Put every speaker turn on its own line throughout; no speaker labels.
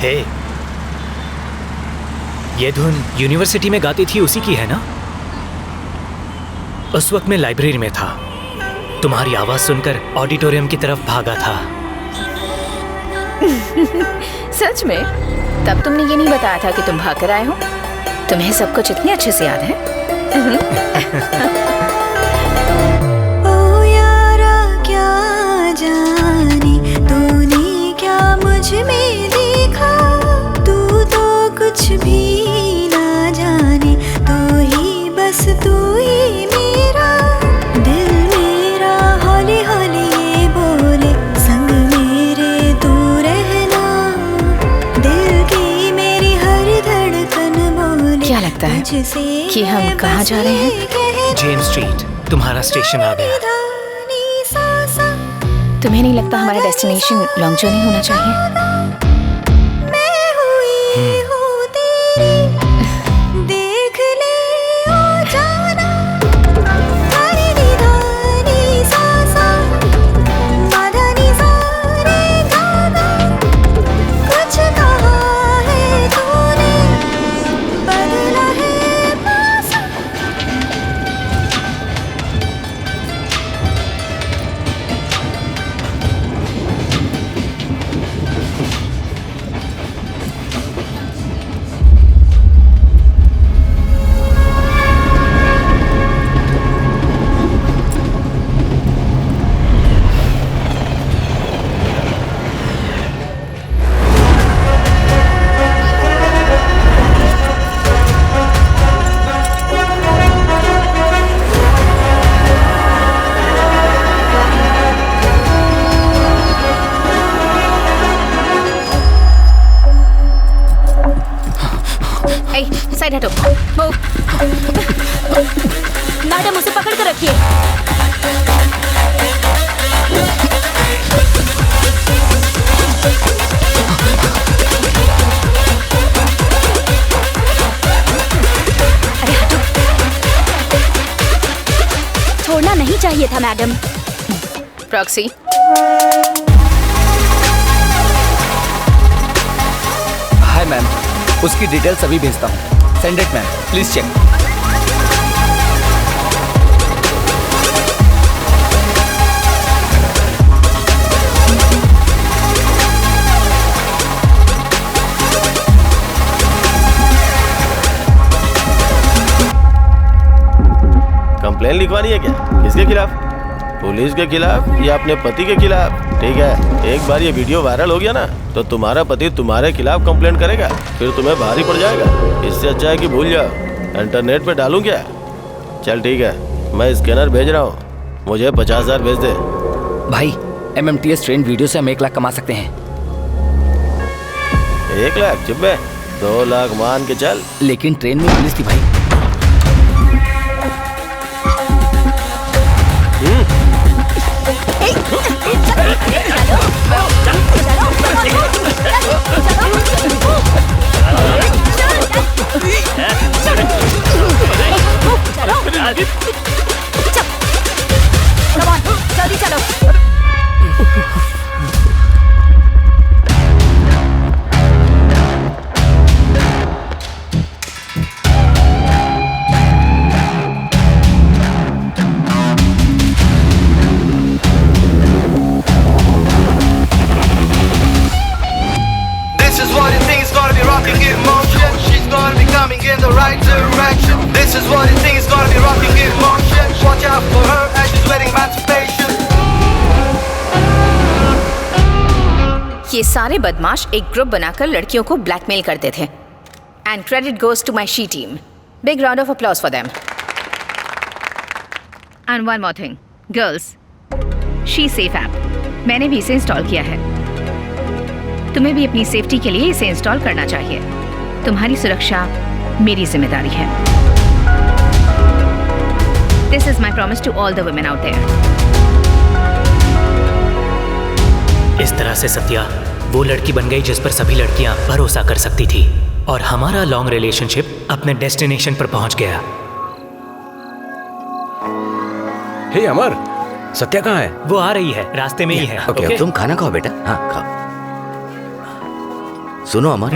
हे, ये धुन यूनिवर्सिटी में गाती थी उसी की है ना? उस वक्त मैं लाइब्रेरी में था, तुम्हारी आवाज सुनकर ऑडिटोरियम की तरफ भागा था।
सच में? तब तुमने ये नहीं बताया था कि तुम भाग कर आए हो? तुम्हें सब कुछ इतने अच्छे से याद है?
ओ यारा क्या जाने तूने क्या मुझ में देखा, तू तो कुछ भी ना जाने, तू ही बस तू ही मेरा दिल, मेरा हौले हौले ये बोले संग मेरे तू रहना, दिल की मेरी हर धड़कन बोले।
क्या लगता है कि हम कहाँ जा रहे हैं?
जेम्स स्ट्रीट, तुम्हारा स्टेशन आ गया।
तुम्हें नहीं लगता हमारा डेस्टिनेशन लॉन्ग जर्नी होना चाहिए? साइड हटो। मैडम उसे पकड़ कर रखिए। अरे हटो। छोड़ना नहीं चाहिए था मैडम। प्रॉक्सी,
हाय मैम, उसकी डिटेल्स अभी भेजता हूँ। Send it ma'am, please check.
Complain लिखवानी है क्या? किसके खिलाफ? पुलिस के खिलाफ या अपने पति के खिलाफ? ठीक है, एक बार ये वीडियो वायरल हो गया ना तो तुम्हारा पति तुम्हारे खिलाफ कंप्लेंट करेगा, फिर तुम्हें भारी पड़ जाएगा। इससे अच्छा है कि भूल जाओ। इंटरनेट पे डालूं क्या? चल ठीक है, मैं स्कैनर भेज रहा हूँ, मुझे 50,000 भेज दे।
भाई, MMTS ट्रेंड वीडियो से हम 1 लाख कमा सकते हैं।
1 लाख? चुप बे, 2 लाख मान के चल।
लेकिन ट्रेन में पुलिस थी भाई।
जल्दी चलो। ये सारे बदमाश एक ग्रुप बनाकर लड़कियों को ब्लैकमेल करते थे। And credit goes to my she team. Big round of applause for them. And one more thing, girls, she safe app मैंने भी इसे इंस्टॉल किया है। तुम्हें भी अपनी सेफ्टी के लिए इसे इंस्टॉल करना चाहिए। तुम्हारी सुरक्षा मेरी जिम्मेदारी है। This is my promise to all the women out there.
इस तरह से सत्या वो लड़की बन गई जिस पर सभी लड़कियां भरोसा कर सकती थी, और हमारा लॉन्ग रिलेशनशिप अपने डेस्टिनेशन पर पहुंच गया।
हे अमर, सत्या कहाँ है?
वो आ रही है, रास्ते में ही है।
ओके, तुम खाना खाओ बेटा। हाँ खाओ।
सुनो अमर,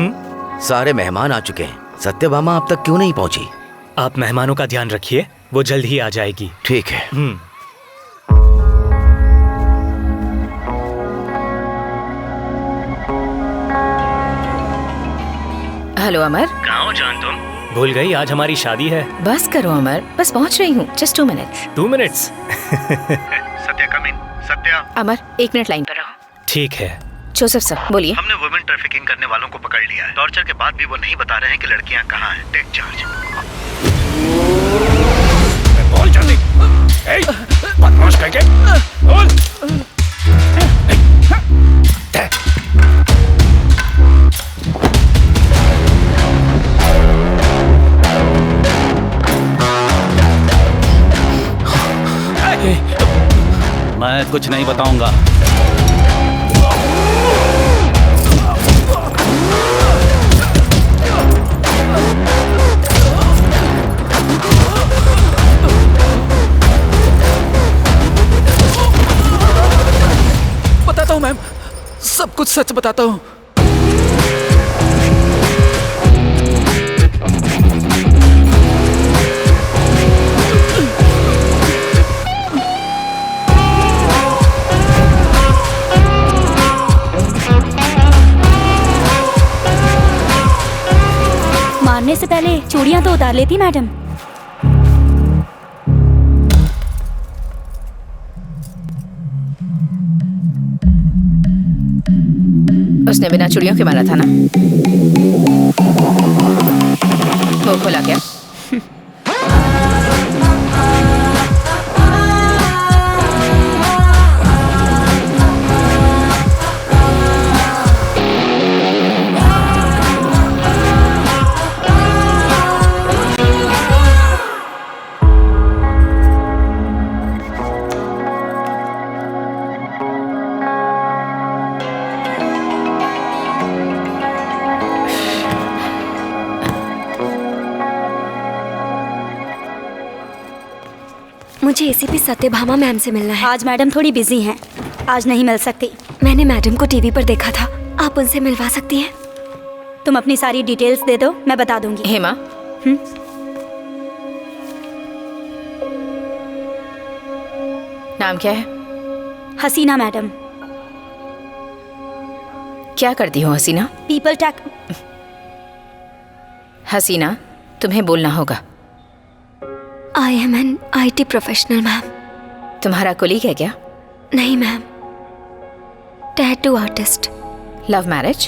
सारे मेहमान आ चुके हैं। सत्यभामा अब तक क्यों नहीं पहुंची?
आप मेहमानों का ध्यान रखिए, वो जल्द ही आ जाएगी।
ठीक है।
हेलो अमर।
कहाँ हो जान तुम? भूल गई आज हमारी शादी है।
बस करो अमर, बस पहुंच रही हूँ। Just 2 minutes.
2 मिनट्स?
सत्या कम इन। सत्या।
अमर 1 मिनट लाइन पर रहो।
ठीक है।
जोसेफ सर बोलिए।
हमने वुमेन ट्रैफिकिंग करने वालों को पकड़ लिया है। टॉर्चर के बाद भी वो नहीं बता रहे हैं कि लड़कियां कहाँ हैं। Take charge.
बोल जल्दी। बदमाश कहेंगे। बोल।
मैं कुछ नहीं बताऊंगा।
बताता हूँ मैम, सब कुछ सच बताता हूँ।
मारने से पहले चूड़ियां तो उतार लेती मैडम।
उसने बिना चूड़ियों के मारा था ना? वो खोला क्या?
मुझे एसीपी सत्यभामा मैम से मिलना है। आज मैडम थोड़ी बिजी हैं, आज नहीं मिल सकती। मैंने मैडम को टीवी पर देखा था, आप उनसे मिलवा सकती हैं? तुम अपनी सारी डिटेल्स दे दो, मैं बता दूंगी।
हेमा। नाम क्या है?
हसीना मैडम।
क्या करती हो हसीना?
पीपल टैक।
हसीना, तुम्हें बोलना होगा।
I am an IT professional ma'am.
तुम्हारा कोलीग है क्या?
नहीं ma'am, tattoo artist.
Love marriage?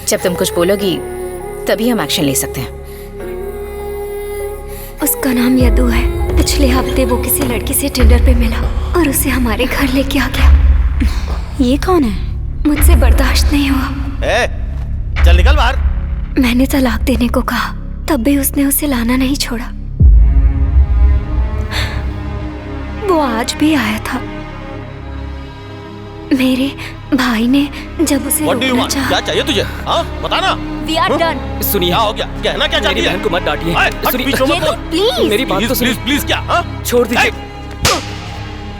जब तुम कुछ बोलोगी तभी हम एक्शन ले सकते हैं।
उसका नाम यदु है। पिछले हफ्ते वो किसी लड़की से टिंडर पे मिला और उसे हमारे घर लेके आ गया। ये कौन है? मुझसे बर्दाश्त नहीं हुआ।
चल निकल बाहर।
मैंने तलाक देने को कहा, तब भी उसने उसे लाना नहीं छोड़ा। वो आज भी आया था। मेरे भाई ने जब उसे रोकना चाहा।
क्या चाहिए तुझे? हाँ बता ना।
We are done।
सुनिए,
क्या हो गया? कहना क्या चाहती है?
मेरी बहन को मत डांटिए।
प्लीज
मेरी बात तो सुनिए।
प्लीज क्या?
छोड़ दीजिए।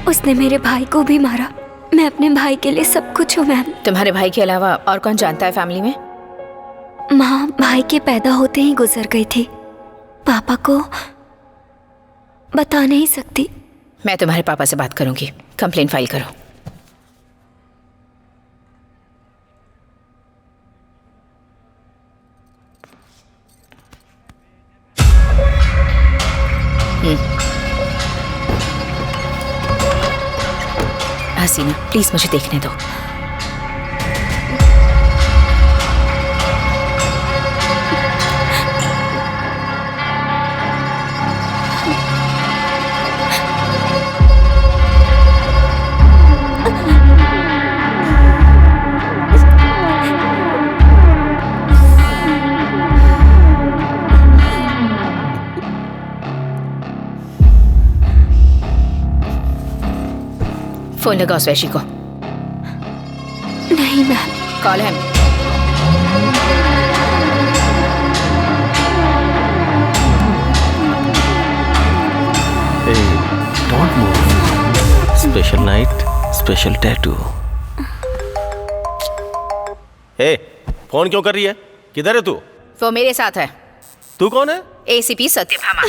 उसने मेरे भाई को भी मारा। मैं अपने भाई के लिए सब कुछ हूँ मैम।
तुम्हारे भाई के अलावा और कौन जानता है फैमिली में?
माँ भाई के पैदा होते ही गुजर गई थी। पापा को बता नहीं सकती।
मैं तुम्हारे पापा से बात करूंगी। कंप्लेंट फाइल करो। हसीना, प्लीज मुझे देखने दो। फोन लगाओ स्वैशी को।
नहीं मैम।
कॉल है।
Don't move. Special night, special tattoo. A, phone क्यों कर रही है? किधर है तू?
वो मेरे साथ है।
तू कौन है?
ACP Satyabhama.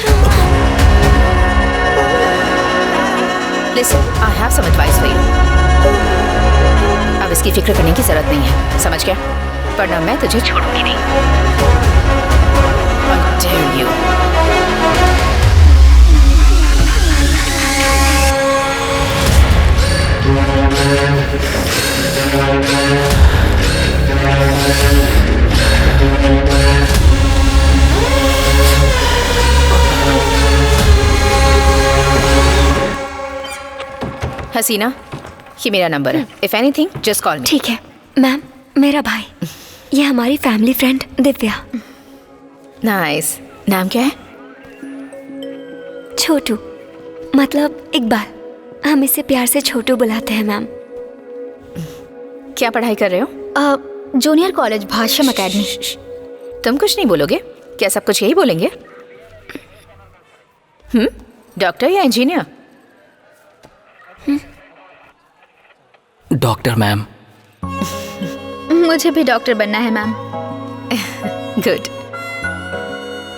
Listen, I have some advice for you. अब इसकी फिक्र करने की जरूरत नहीं है, समझ गया? वरना मैं तुझे छोड़ूंगी नहीं। How dare you? हसीना, ये मेरा नंबर है। इफ एनीथिंग जस्ट कॉल मी।
ठीक है मैम। मेरा भाई, ये हमारी फैमिली फ्रेंड दिव्या।
नाइस। नाम क्या है?
छोटू, मतलब इकबाल। हम इसे प्यार से छोटू बुलाते हैं मैम।
क्या पढ़ाई कर रहे हो?
Junior college Bhashyam academy.
तुम कुछ नहीं बोलोगे क्या? सब कुछ यही बोलेंगे? डॉक्टर या इंजीनियर?
Doctor ma'am.
मुझे भी डॉक्टर बनना है मैम।
गुड।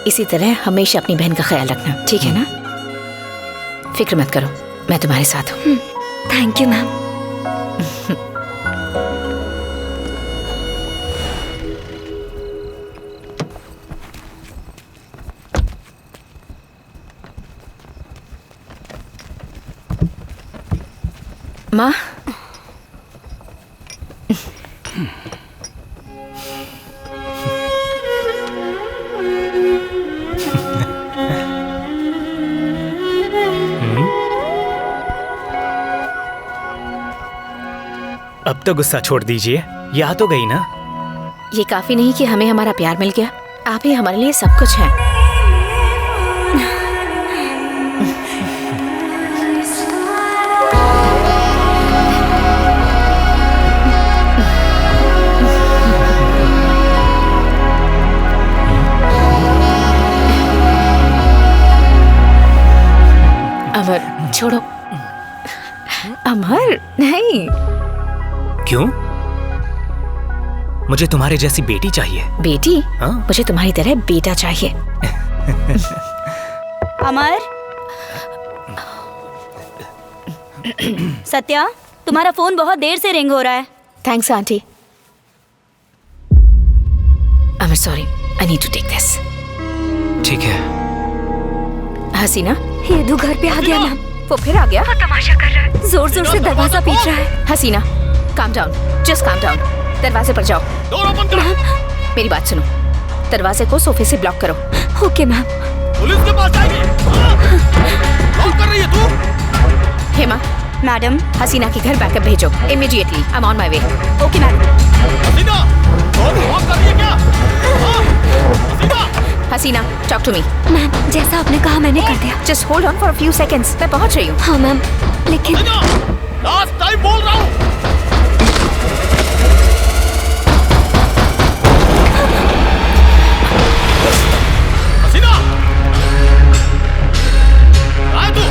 इसी तरह हमेशा अपनी बहन का ख्याल रखना, ठीक है ना? फिक्र मत करो, मैं तुम्हारे साथ हूँ।
Thank you ma'am.
माँ,
अब तो गुस्सा छोड़ दीजिए, ये आ तो गई ना।
ये काफी नहीं कि हमें हमारा प्यार मिल गया? आप ही हमारे लिए सब कुछ हैं। अमर, छोड़ो। अमर, नहीं।
क्यों? मुझे तुम्हारे जैसी बेटी चाहिए।
बेटी?
हाँ?
मुझे तुम्हारी तरह बेटा चाहिए।
अमर, सत्या, तुम्हारा फोन बहुत देर से रिंग हो रहा है।
Thanks aunty. Amar, sorry, I need to take this.
ठीक है।
हसीना,
हेदू घर पे आ गया मैम।
वो फिर आ गया?
वो तमाशा कर रहा है, जोर जोर से दरवाजा पीट रहा है।
हसीना, calm down, just calm down. दरवाजे पर जाओ। मेरी बात सुनो, दरवाजे को सोफे से ब्लॉक करो।
Okay ma'am.
पुलिस के पास जाएगी। क्या कर रही है तू?
हेमा,
मैडम,
हसीना के घर बैकअप भेजो immediately. I am on my way.
Okay madam.
Haseena, कौन कर रही है क्या? Haseena,
Haseena, talk to me.
Ma'am, जैसा आपने कहा मैंने कर दिया।
Just hold on for a few seconds, मैं पहुंच रही हूँ।
हाँ मैम, लेकिन
लास्ट टाइम बोल रहा हूँ। हसीना, आए तू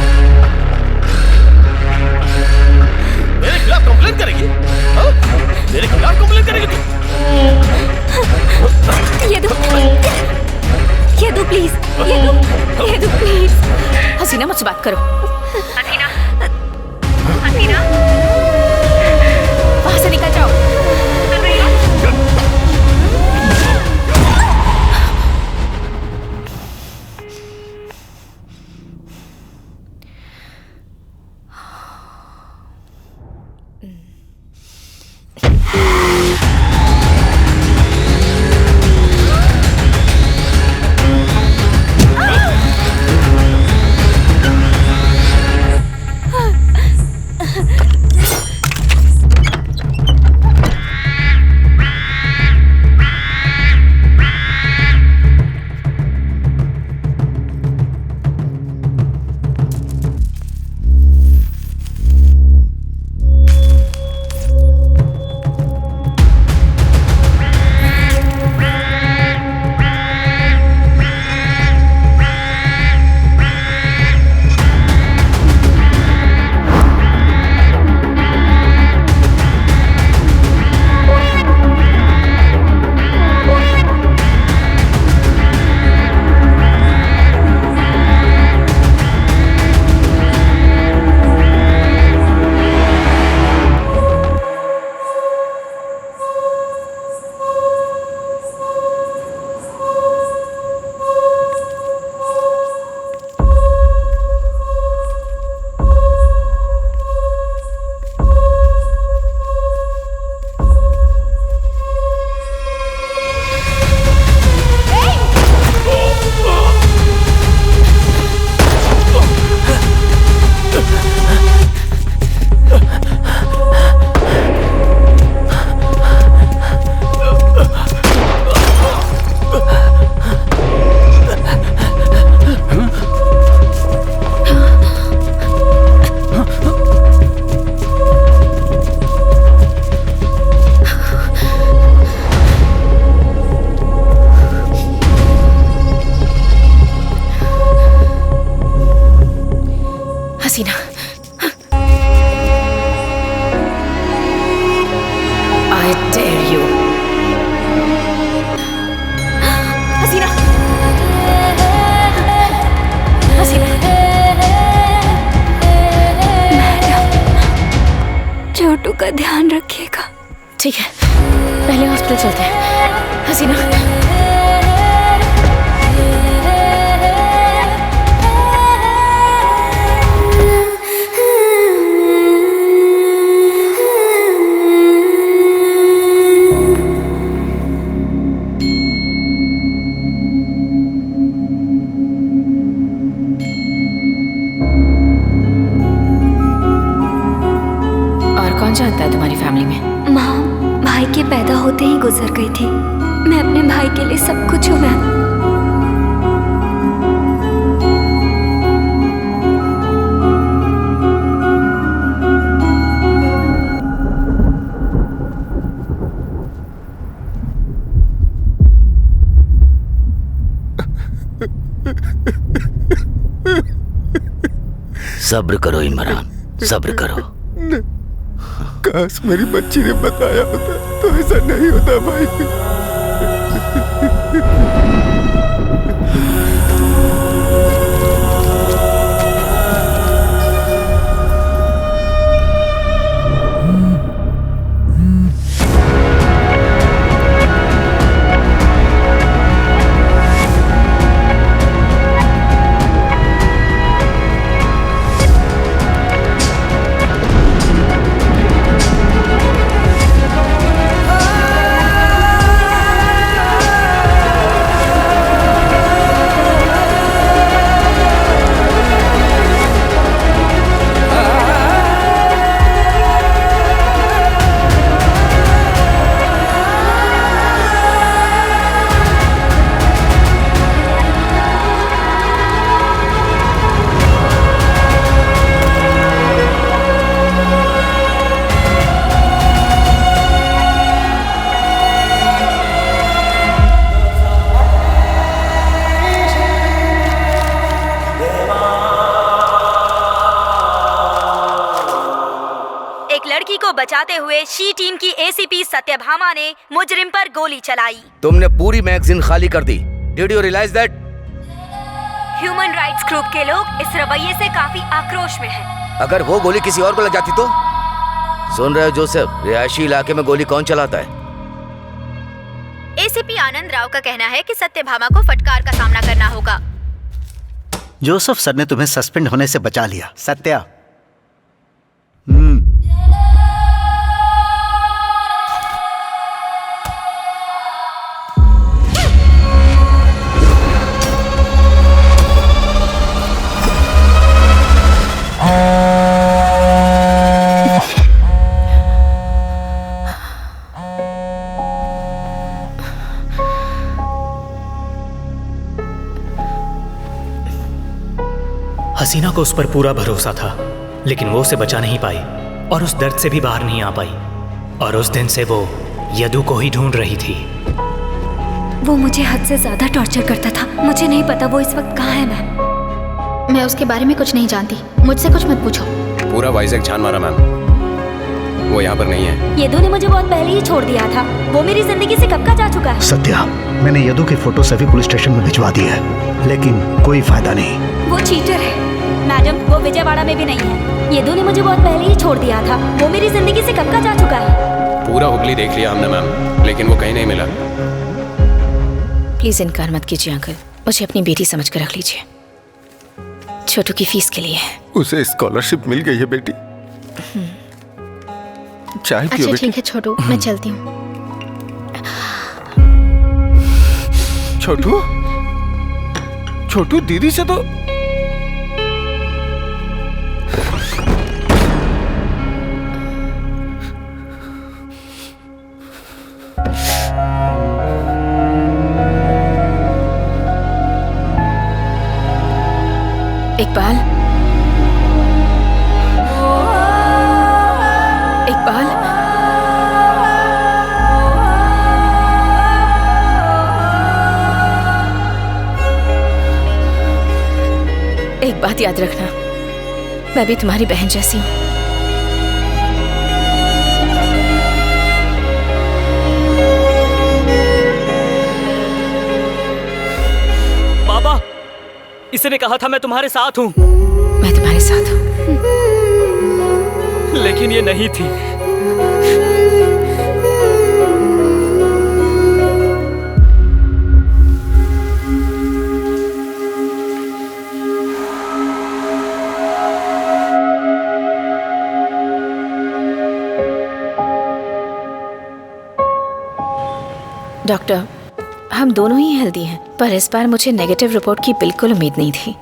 मेरे खिलाफ कंप्लेंट करेगी? हाँ? मेरे खिलाफ कंप्लेंट करेगी तू?
ये दो प्लीज, ये दो प्लीज।
हसीना, मुझसे बात करो।
हसीना, हसीना,
वहां से निकल जाओ।
छोटू का ध्यान रखिएगा।
ठीक है, पहले हॉस्पिटल चलते हैं। हसीना, कौन जानता है तुम्हारी फैमिली में?
माँ भाई के पैदा होते ही गुजर गई थी। मैं अपने भाई के लिए सब कुछ हूँ मैम।
सब्र करो इमरान, सब्र करो।
काश मेरी बच्ची ने बताया होता तो ऐसा नहीं होता भाई।
बचाते हुए शी टीम की एसीपी सत्यभामा ने मुजरिम पर गोली चलाई।
तुमने पूरी मैगजीन खाली कर दी। Did you realize that?
Human rights group के लोग इस रवैये से काफी आक्रोश में हैं।
अगर वो गोली किसी और को लग जाती तो? सुन रहे हो जोसेफ, रिहायशी इलाके में गोली कौन चलाता है?
एसीपी आनंद राव का कहना है कि सत्यभामा को फटकार का सामना करना होगा।
जोसेफ सर ने तुम्हें सस्पेंड होने से बचा लिया। सत्या,
हसीना को उस पर पूरा भरोसा था, लेकिन वो उसे बचा नहीं पाई और उस दर्द से भी बाहर नहीं आ पाई। और उस दिन से वो यदु को ही ढूंढ रही थी।
वो मुझे हद से ज्यादा टॉर्चर करता था। मुझे नहीं पता वो इस वक्त कहाँ है मैम।
मैं उसके बारे में कुछ नहीं जानती, मुझसे कुछ मत पूछो।
पूरा वाइजैक छान मारा मैम, वो यहाँ पर नहीं है।
यदु ने मुझे बहुत पहले ही छोड़ दिया था। वो मेरी जिंदगी से कब का जा चुका है।
सत्या, मैंने यदु के फोटो सभी पुलिस स्टेशन में भिजवा दिए हैं, लेकिन कोई फायदा नहीं।
वो चीटर है मैडम, वो विजयवाड़ा में भी नहीं है। यदु ने मुझे बहुत पहले ही छोड़ दिया था। वो मेरी जिंदगी से कब का जा चुका है।
पूरा हुगली देख लिया हमने मैम, लेकिन वो कहीं नहीं मिला।
प्लीज इनकार मत कीजिए अंकल, मुझे अपनी बेटी समझ कर रख लीजिए। छोटू की फीस के लिए है।
उसे स्कॉलरशिप मिल गई है बेटी। चाय पियो।
अच्छा ठीक है छोटू, मैं चलती हूँ।
छोटू, छोटू दीदी से तो
इकबाल, इकबाल, एक बात याद रखना, मैं भी तुम्हारी बहन जैसी हूँ।
बाबा, इसने कहा था मैं तुम्हारे साथ हूँ।
मैं तुम्हारे साथ हूँ।
लेकिन ये नहीं थी।
डॉक्टर, हम दोनों ही हेल्दी हैं, पर इस बार मुझे नेगेटिव रिपोर्ट की बिल्कुल उम्मीद नहीं थी।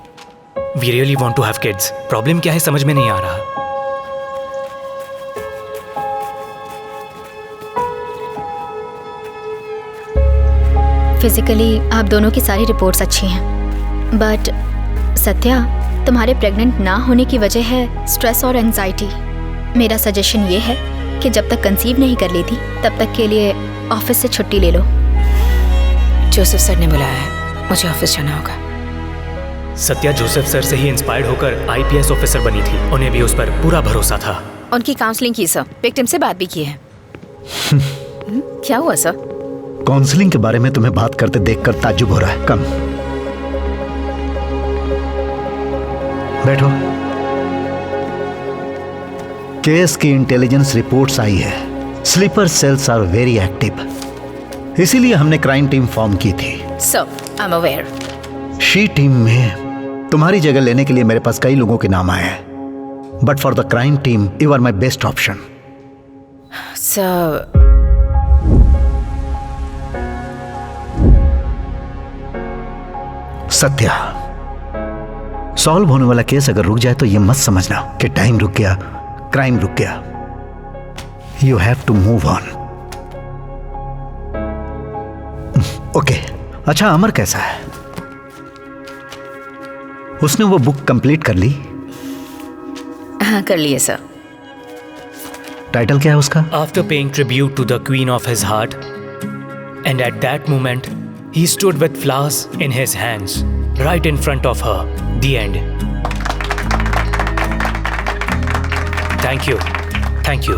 We really want to have kids. Problem क्या है समझ में नहीं आ रहा।
फिजिकली आप दोनों की सारी रिपोर्ट्स अच्छी हैं, बट सत्या, तुम्हारे प्रेग्नेंट ना होने की वजह है स्ट्रेस और एंजाइटी। मेरा सजेशन ये है कि जब तक कंसीव नहीं कर लेती तब तक के लिए ऑफिस से छुट्टी ले लो।
जोसेफ सर ने बुलाया है, मुझे ऑफिस जाना होगा।
सत्या जोसेफ सर से ही इंस्पायर्ड होकर आईपीएस ऑफिसर बनी थी। उन्हें भी उस पर पूरा भरोसा था।
उनकी काउंसलिंग की सर, विक्टिम से बात भी की है। क्या हुआ सर?
काउंसलिंग के बारे में तुम्हें बात करते देखकर ताज्जुब हो रहा है। कम बैठो। केस की इंटेलिजेंस रिपोर्ट्स आई है। Sleeper cells are very active, इसीलिए हमने क्राइम टीम फॉर्म की थी।
Sir, I am aware.
She team में तुम्हारी जगह लेने के लिए मेरे पास कई लोगों के नाम आए हैं, but for the crime team you are my best option.
Sir,
Satya, solve होने वाला केस अगर रुक जाए तो ये मत समझना कि टाइम रुक गया, क्राइम रुक गया। You have to move on. Okay, अच्छा अमर कैसा है? उसने वो बुक कंप्लीट कर ली?
हाँ, कर लिए सर।
टाइटल क्या है उसका?
After paying tribute to the queen of his heart and at that moment he stood with flowers in his hands right in front of her. The end. Thank you. Thank you.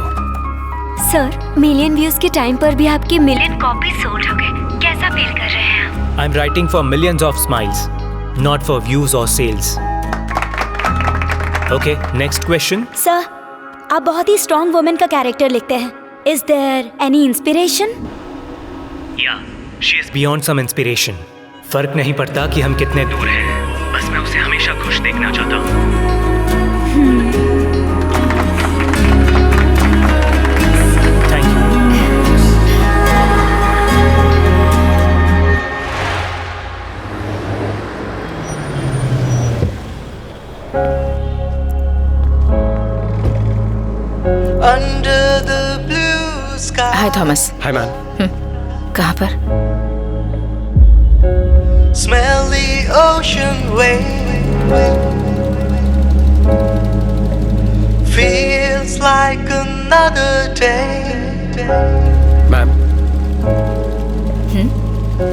Sir, million views के time पर भी आपके million copy sold हो गए। कैसा feel कर रहे हैं आप?
I'm writing for millions of smiles, not for views or sales. Okay, next question.
Sir, आप बहुत ही स्ट्रॉन्ग वुमेन का कैरेक्टर लिखते हैं। Is there any inspiration?
Yeah, she is beyond some inspiration. फर्क नहीं पड़ता कि हम कितने दूर हैं, बस मैं उसे हमेशा खुश देखना चाहता हूँ। Thank you.
Under the blue sky.
Hi Thomas.
Hi ma'am.
कहाँ पर?
Smell the ocean wave. Feels like another day.
Ma'am,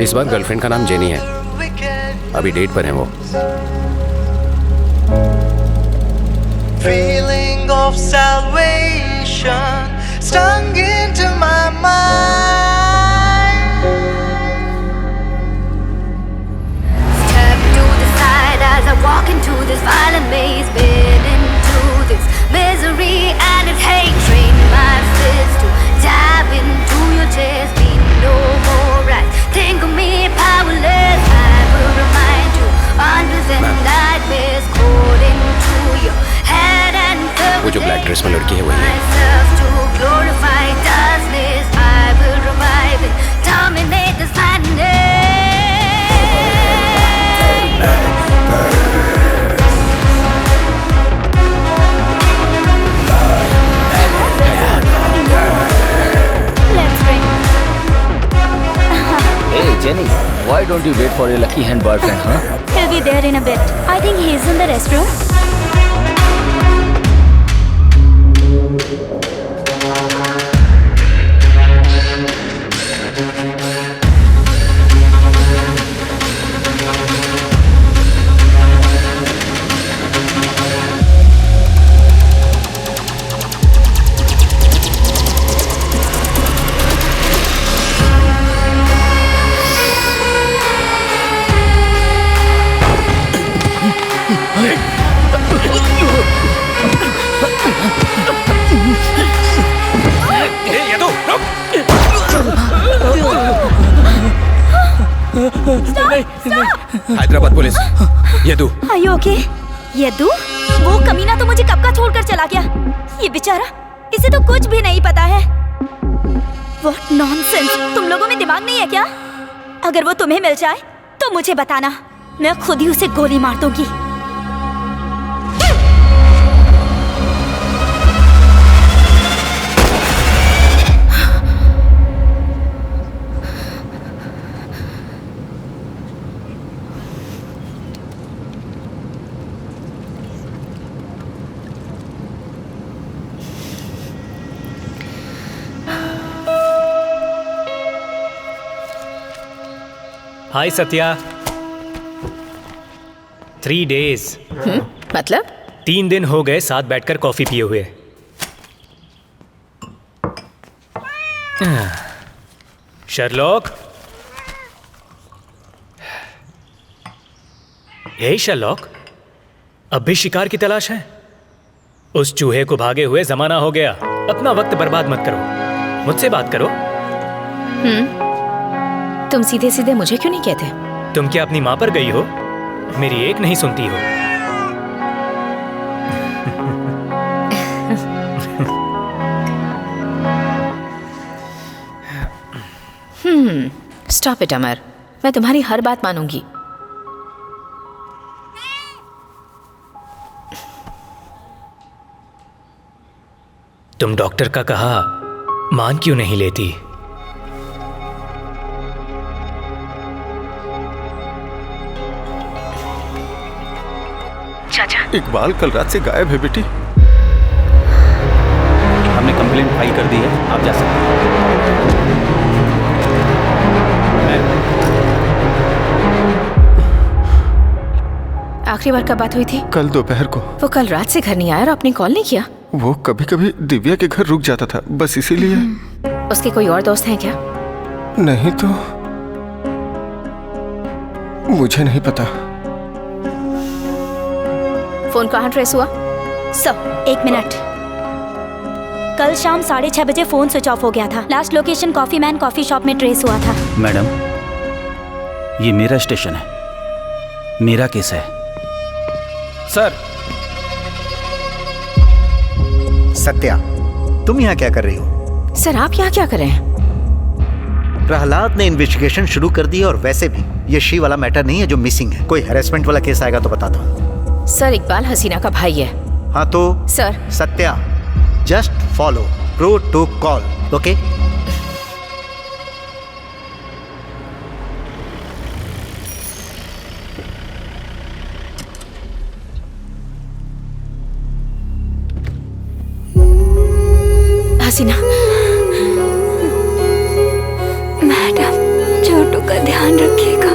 इस बार गर्लफ्रेंड का नाम जेनी है। अभी डेट पर है वो।
Feeling of salvation stung into my mind.
Step to the side as I walk into this violent maze, been into this misery and its hate, train my fists to dive into your chest. Be no more right. Think of me powerless. I will remind you under the nightmares caught into your head and
वो जो black dress में लड़की है वही है।
myself to glorify darkness. I will revive it, dominate this planet.
Let's drink.
Hey Jenny, why don't you wait for your lucky hand boyfriend, huh?
He'll be there in a bit. I think he's in the restroom.
Hyderabad police. Yadu.
Are you okay? Yadu? वो कमीना तो मुझे कब का छोड़कर चला गया। ये बेचारा, इसे तो कुछ भी नहीं पता है। What nonsense! तुम लोगों में दिमाग दिमाग नहीं है क्या? अगर वो तुम्हें मिल जाए तो मुझे बताना, मैं खुद ही उसे गोली मार दूंगी।
हाय सत्या। 3 days।
मतलब?
3 दिन हो गए साथ बैठकर कॉफी पिए हुए। शर्लॉक। हे शर्लॉक, अब भी शिकार की तलाश है? उस चूहे को भागे हुए जमाना हो गया। अपना वक्त बर्बाद मत करो, मुझसे बात करो।
तुम सीधे सीधे मुझे क्यों नहीं कहते?
तुम क्या अपनी माँ पर गई हो? मेरी एक नहीं सुनती हो।
स्टॉप इट अमर, मैं तुम्हारी हर बात मानूंगी।
तुम डॉक्टर का कहा मान क्यों नहीं लेती?
चाचा,
इकबाल कल रात से गायब है बेटी।
हमने कंप्लेंट फाइल कर दी है, आप जा सकते हैं।
आखिरी बार कब बात हुई थी?
कल दोपहर को।
वो कल रात से घर नहीं आया और आपने कॉल नहीं किया?
वो कभी कभी दिव्या के घर रुक जाता था, बस इसीलिए।
उसके कोई और दोस्त हैं क्या?
नहीं तो मुझे नहीं पता।
फोन कहाँ ट्रेस हुआ?
Sir 1 minute. कल शाम 6:30 बजे फोन स्विच ऑफ हो गया था। Last location coffee man coffee shop में ट्रेस हुआ था।
मैडम, ये मेरा स्टेशन है, मेरा केस है।
सर।
सत्या, तुम यहाँ क्या कर रही हो?
सर आप यहाँ क्या कर रहे हैं?
प्रहलाद ने इन्वेस्टिगेशन शुरू कर दी और वैसे भी ये शी वाला मैटर नहीं है जो मिसिंग है। कोई हैरेसमेंट वाला केस आएगा तो बताता हूँ।
सर इकबाल हसीना का भाई है।
हाँ तो
sir.
Satya, just follow protocol, okay?
Haseena.
Madam, Chhotu का ध्यान रखिएगा।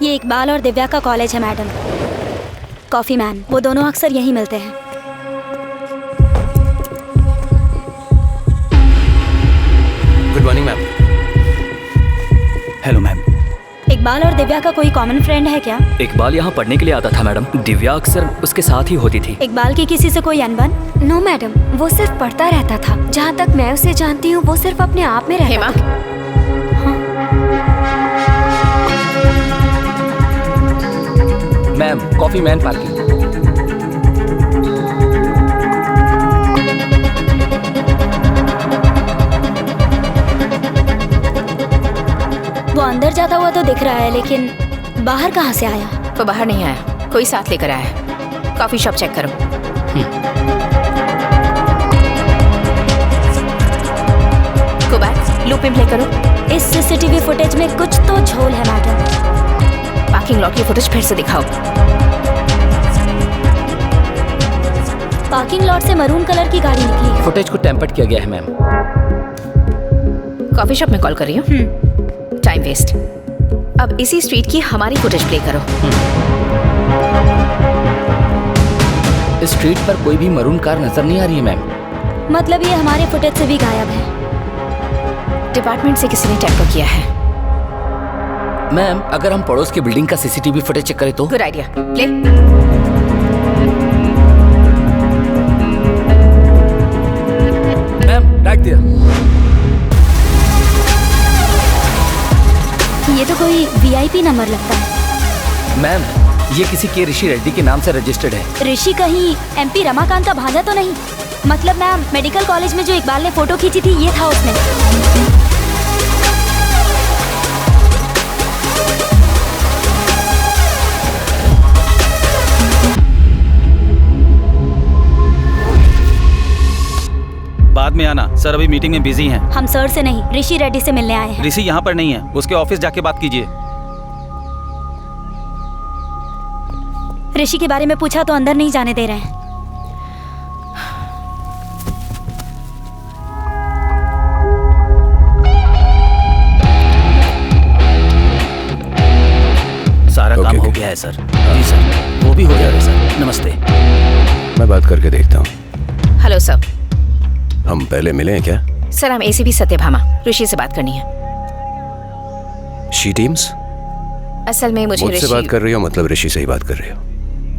ये इकबाल और दिव्या का कॉलेज है मैडम। कॉफी मैन, वो दोनों अक्सर यहीं मिलते हैं।
Good morning ma'am.
Hello ma'am.
Iqbal और दिव्या का कोई कॉमन फ्रेंड है क्या?
इकबाल यहाँ पढ़ने के लिए आता था मैडम, दिव्या अक्सर उसके साथ ही होती थी।
इकबाल की किसी से कोई अनबन?
नो मैडम, वो सिर्फ पढ़ता रहता था। जहाँ तक मैं उसे जानती हूँ वो सिर्फ अपने आप में रहता था।
Ma'am, coffee man parking.
वो अंदर जाता हुआ तो दिख रहा है, लेकिन बाहर कहाँ से आया?
वो बाहर नहीं आया, कोई साथ लेकर आया है। कॉफी शॉप चेक करो। गो बैक, लूप में प्ले करो।
इस सीसीटीवी फुटेज में कुछ तो झोल है मैडम।
पार्किंग लॉट की फुटेज फिर से दिखाओ।
पार्किंग लॉट से मरून कलर की गाड़ी निकली है।
फुटेज को टेम्पर्ड किया गया है मैम।
कॉफी शॉप में कॉल कर रही हूँ। Time waste. अब इसी स्ट्रीट की हमारी फुटेज प्ले करो।
इस स्ट्रीट पर कोई भी मरून कार नजर नहीं आ रही है मैम।
मतलब ये हमारे फुटेज से भी गायब है।
डिपार्टमेंट से किसी ने टैम्पर किया है।
मैम, अगर हम पड़ोस की बिल्डिंग का सीसीटीवी फुटेज चेक करें तो?
Good idea, play.
Ma'am, right there.
ये तो कोई वीआईपी नंबर लगता है।
मैम, ये किसी के ऋषि रेड्डी के नाम से रजिस्टर्ड है।
ऋषि कहीं एमपी रमाकांत का भांजा तो नहीं? मतलब मैम, मेडिकल कॉलेज में जो इकबाल ने फोटो खींची थी ये था उसमें।
बाद में आना सर, अभी मीटिंग में बिजी हैं।
हम सर से नहीं, ऋषि रेड्डी से मिलने आए हैं।
ऋषि यहाँ पर नहीं है, उसके ऑफिस जाके बात कीजिए।
ऋषि के बारे में पूछा तो अंदर नहीं जाने दे रहे हैं।
सारा काम हो गया है सर। जी सर, वो भी हो गया है सर। नमस्ते।
मैं बात करके देखता हूँ।
Hello sir.
हम पहले मिले हैं क्या?
सर, हम एसीपी सत्यभामा, ऋषि से बात करनी है।
She teams?
असल में मुझे
मुझसे बात कर रही हो मतलब ऋषि से ही बात कर रही हो,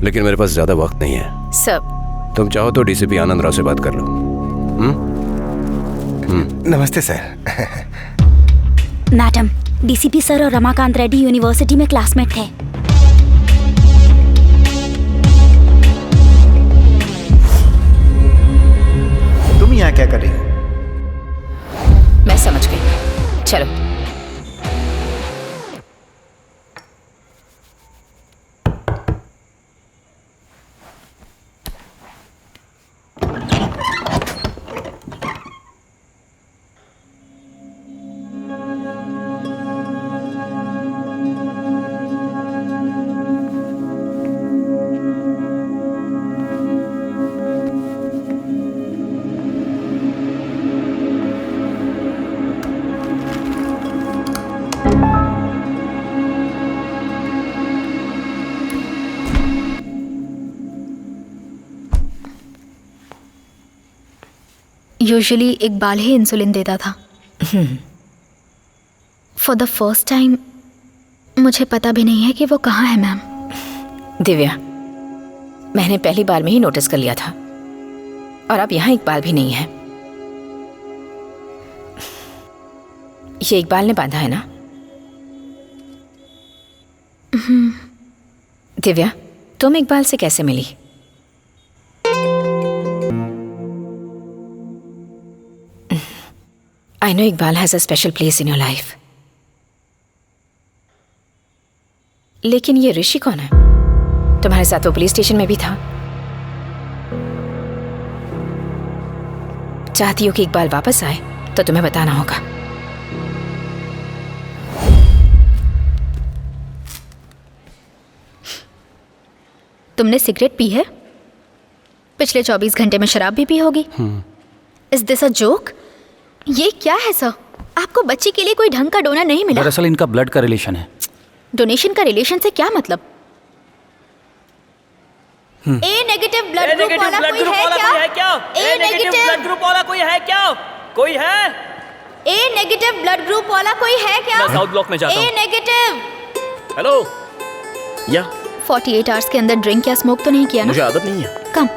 लेकिन मेरे पास ज्यादा वक्त नहीं है।
सर,
तुम चाहो तो डीसीपी आनंद राव से बात कर लो।
नमस्ते सर।
मैडम, डीसीपी सर और रमाकांत रेड्डी यूनिवर्सिटी में क्लासमेट थे।
तुम यहाँ क्या कर रही हो?
मैं समझ गई, चलो।
यूजुअली इकबाल ही इंसुलिन देता था। फॉर द फर्स्ट टाइम मुझे पता भी नहीं है कि वो कहाँ है मैम।
दिव्या, मैंने पहली बार में ही नोटिस कर लिया था, और अब यहाँ इकबाल भी नहीं है। ये इकबाल ने बांधा है ना? दिव्या, तुम इकबाल से कैसे मिली? I know Iqbal has a special place in your life. लेकिन ये ऋषि कौन है? तुम्हारे साथ वो पुलिस स्टेशन में भी था। चाहती हो कि इकबाल वापस आए तो तुम्हें बताना होगा।
तुमने सिगरेट पी है? पिछले 24 घंटे में शराब भी पी होगी। Is this a joke? ये क्या है सर? आपको बच्ची के लिए कोई ढंग का डोनर नहीं मिला?
दरअसल इनका ब्लड का रिलेशन है।
डोनेशन का रिलेशन से क्या मतलब? ए नेगेटिव ब्लड ग्रुप वाला कोई है क्या? ए नेगेटिव ब्लड ग्रुप वाला कोई है क्या? कोई है? ए नेगेटिव ब्लड ग्रुप वाला कोई है क्या?
मैं साउथ ब्लॉक में जाता हूं।
ए नेगेटिव।
हेलो। या
48 आवर्स के अंदर ड्रिंक या स्मोक तो नहीं किया ना?
मुझे आदत नहीं है।
कम।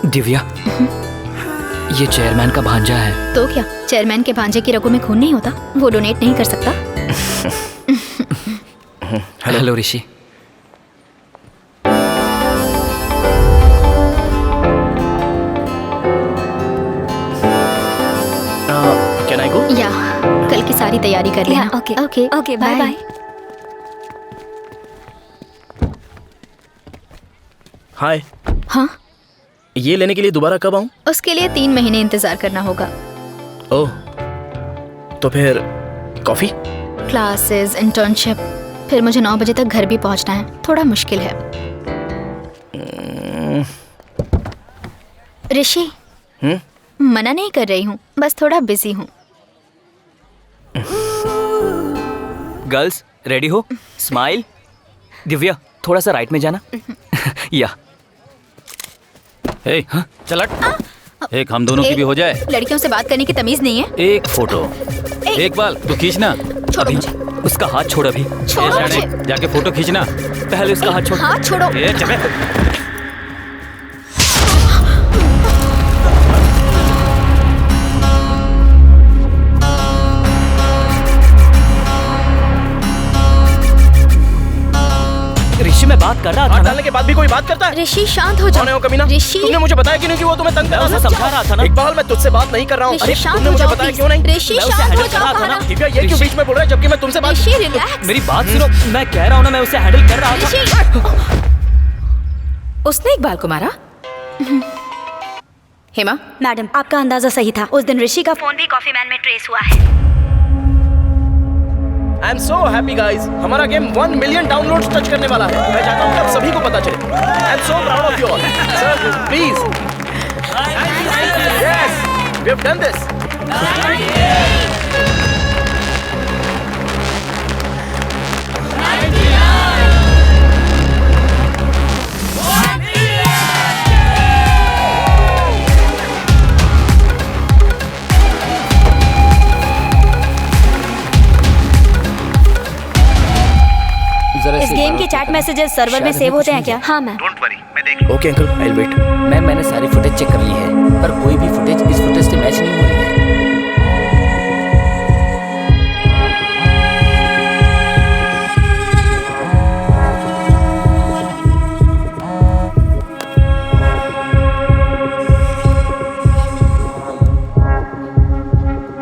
दिव्या, ये चेयरमैन का भांजा है।
तो क्या चेयरमैन के भांजे की रगों में खून नहीं होता? वो डोनेट नहीं कर सकता?
Hello Rishi.
Can I go?
या कल की सारी तैयारी कर लेना।
Okay
okay
okay, bye bye.
Hi.
हाँ,
ये लेने के लिए दोबारा कब आऊं?
उसके लिए 3 महीने इंतजार करना होगा।
ओह, तो फिर कॉफी?
क्लासेस, इंटर्नशिप, फिर मुझे 9 बजे तक घर भी पहुंचना है। थोड़ा मुश्किल है। ऋषि, मना नहीं कर रही हूँ, बस थोड़ा बिजी हूँ।
गर्ल्स रेडी हो? स्माइल। दिव्या, थोड़ा सा राइट में जाना। या
चल हट। एक हम दोनों की भी हो जाए।
लड़कियों से बात करने की तमीज नहीं है।
एक फोटो, एक बाल तो खींचना।
छोड़ो मुझे।
उसका हाथ छोड़ अभी।
छोड़ो मुझे।
जाके फोटो खींचना।
पहले उसका हाथ छोड़।
हाथ छोड़ो।
चले।
1
बात कर रहा था
हाथ
ना।
डालने के बाद भी कोई बात करता है?
ऋषि शांत हो जाओ।
कौन है वो कमीना?
ऋषि
तुमने मुझे बताया क्यों नहीं कि वो तुम्हें तंग कर रहा था?
समझा रहा था ना।
इकबाल, मैं तुझसे बात नहीं कर रहा हूँ।
ऋषि,
अरे
शांत
तुमने
हो
मुझे
जाओ,
बताया
please।
क्यों नहीं?
ऋषि,
मैं उसे
शांत
हैंडल
हो
कर
जाओ,
रहा था
कहा
ना।
दिव्या, ये क्यों बीच में बोल रहा है जबकि मैं तुमसे बात
ऋषि, रिलैक्स।
मेरी बात सुनो, मैं कह रहा हूँ ना, मैं उसे हैंडल कर रहा था।
ऋषि,
उसने इकबाल को मारा? हेमा,
मैडम आपका अंदाजा सही था। उस दिन ऋषि का फोन भी कॉफी मैन में ट्रेस हुआ है।
I am so happy guys, हमारा गेम 1 मिलियन डाउनलोड्स टच करने वाला है। मैं चाहता हूँ कि आप सभी को पता चले। I am so proud of you all. Sir please. Yes, we have done this.
इस गेम के चैट मैसेजेस सर्वर में सेव होते हैं क्या?
हाँ मैम।
डोंट वरी, मैं देख लूंगा।
Okay uncle, I will wait.
Ma'am मैंने सारी फुटेज चेक कर ली है, पर कोई भी फुटेज इस फुटेज से मैच नहीं हो रही है।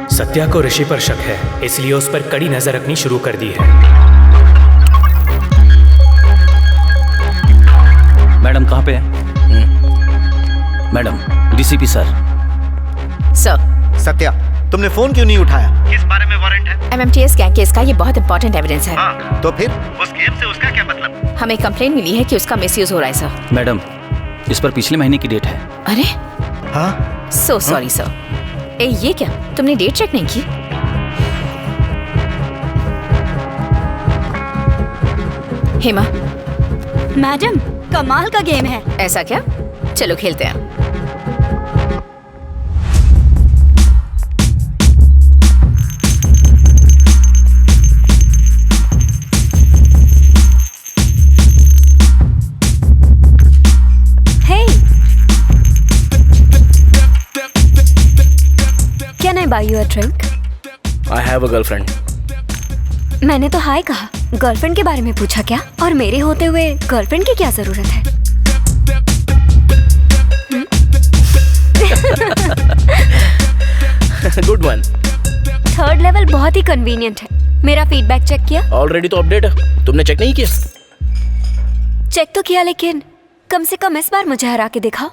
सत्या को ऋषि पर शक है, इसलिए उस पर कड़ी नजर रखनी शुरू कर दी है।
मैडम कहाँ पे है? Madam, DCP sir.
Sir,
Satya, तुमने फोन क्यों नहीं उठाया?
किस बारे में वारंट है?
MMTS गैंग केस का ये बहुत इंपॉर्टेंट एविडेंस है।
हाँ,
तो फिर
उस गेम से उसका क्या मतलब?
हमें कंप्लेंट मिली है कि उसका मिसयूज हो रहा है सर।
मैडम, इस पर पिछले महीने की डेट है।
अरे,
हाँ
सो सॉरी सर। ए, ये क्या, तुमने डेट चेक नहीं की? हेमा,
मैडम कमाल का गेम है।
ऐसा क्या? चलो खेलते हैं।
Hey, can I buy you a drink?
I have a girlfriend.
मैंने तो हाय कहा, गर्लफ्रेंड के बारे में पूछा क्या? और मेरे होते हुए गर्लफ्रेंड की क्या जरूरत है?
Good one.
थर्ड लेवल बहुत ही कन्वीनियंट है। मेरा फीडबैक चेक किया?
ऑलरेडी तो अपडेट है, तुमने चेक नहीं किया?
चेक तो किया, लेकिन कम से कम इस बार मुझे हरा के दिखाओ।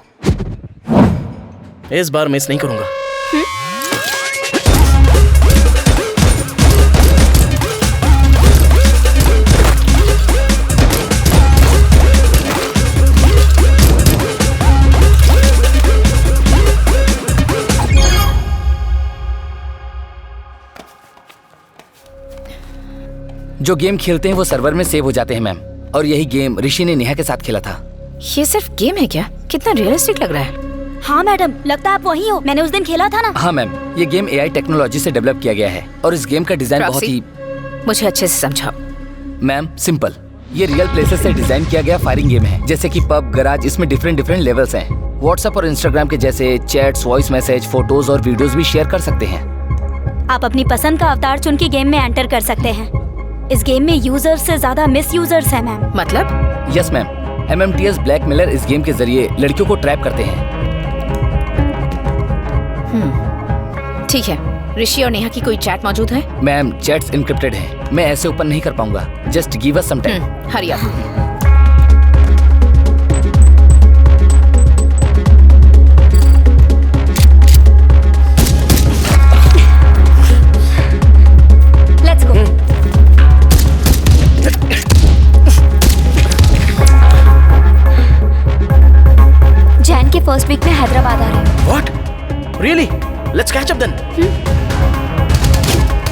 इस बार मिस नहीं करूंगा।
जो गेम खेलते हैं वो सर्वर में सेव हो जाते हैं मैम, और यही गेम ऋषि ने नेहा के साथ खेला था।
ये सिर्फ गेम है क्या? कितना रियलिस्टिक लग रहा है।
हाँ मैडम, लगता है आप वही हो। मैंने उस दिन खेला था ना।
हाँ मैम, ये गेम AI टेक्नोलॉजी से डेवलप किया गया है और इस गेम का डिजाइन बहुत ही।
मुझे अच्छे से समझाओ।
मैम सिंपल, ये रियल प्लेसेस से डिजाइन किया गया फायरिंग गेम है, जैसे कि पब, गराज। इसमें डिफरेंट लेवल्स हैं। व्हाट्सएप और इंस्टाग्राम के जैसे चैट्स, वॉइस मैसेज, फोटोज और वीडियोस भी शेयर कर सकते हैं।
आप अपनी पसंद का अवतार चुन के गेम में एंटर कर सकते हैं। इस गेम में यूजर्स से ज्यादा मिस यूजर्स हैं मैम।
मतलब?
यस मैम, MMTS ब्लैकमेलर इस गेम के जरिए लड़कियों को ट्रैप करते हैं।
ठीक है, ऋषि और नेहा की कोई चैट मौजूद है?
मैम, चैट्स इनक्रिप्टेड हैं, मैं ऐसे ओपन नहीं कर पाऊंगा। Just give us some time.
Hurry up.
Let's go. Jan के फर्स्ट वीक में हैदराबाद आ रहे हैं।
What? Really? Let's catch up then.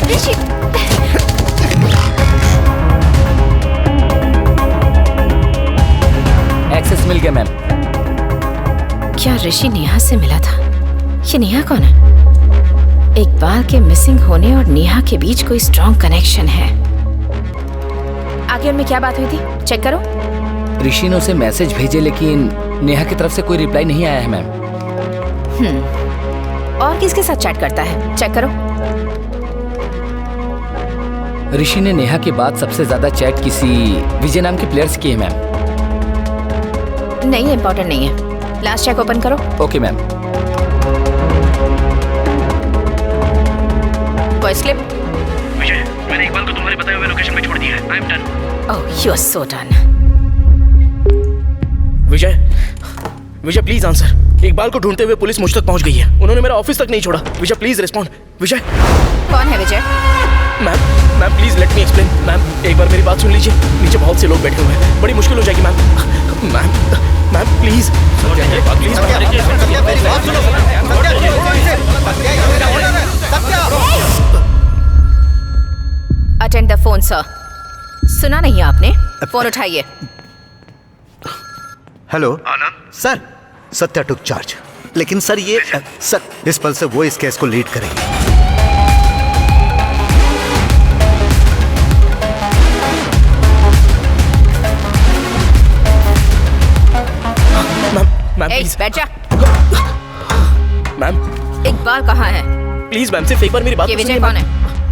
Rishi,
access मिल गया मैम।
क्या ऋषि नेहा से मिला था? ये नेहा कौन है? इकबाल के मिसिंग होने और नेहा के बीच कोई स्ट्रॉन्ग कनेक्शन है। आगे उनमें क्या बात हुई थी? चेक करो।
ऋषि ने उसे मैसेज भेजे, लेकिन नेहा की तरफ से कोई रिप्लाई नहीं आया है मैम।
और किसके साथ चैट करता है? चेक करो।
ऋषि ने नेहा के बाद सबसे ज्यादा चैट किसी विजय नाम के प्लेयर से की है मैम।
नहीं, इम्पोर्टेंट नहीं है। लास्ट चेक ओपन करो।
Okay ma'am.
Voice clip.
Vijay, मैंने इकबाल को तुम्हारे बताए हुए लोकेशन पे छोड़ दिया है। I am done.
Oh, you are so done.
Vijay, Vijay please answer. Iqbal को ढूंढते हुए पुलिस मुझ तक पहुंच गई है। उन्होंने मेरा ऑफिस तक नहीं छोड़ा। Vijay please respond. विजय।
कौन है Vijay?
Ma'am please let me explain. Ma'am एक बार मेरी बात सुन लीजिए। नीचे बहुत से लोग बैठे हुए हैं, बड़ी मुश्किल हो जाएगी ma'am. Ma'am please
attend the phone sir. सुना नहीं आपने? फोन उठाइए।
हेलो सर, सत्या टुक चार्ज। लेकिन सर ये सर इस पल से वो इस केस को लीड करेंगे।
मैम प्लीज
बैठ जा।
मैम
इकबाल कहाँ है?
प्लीज मैम सिर्फ एक बार मेरी बात
ये
तो
विजय
सुनिए।
कौन है?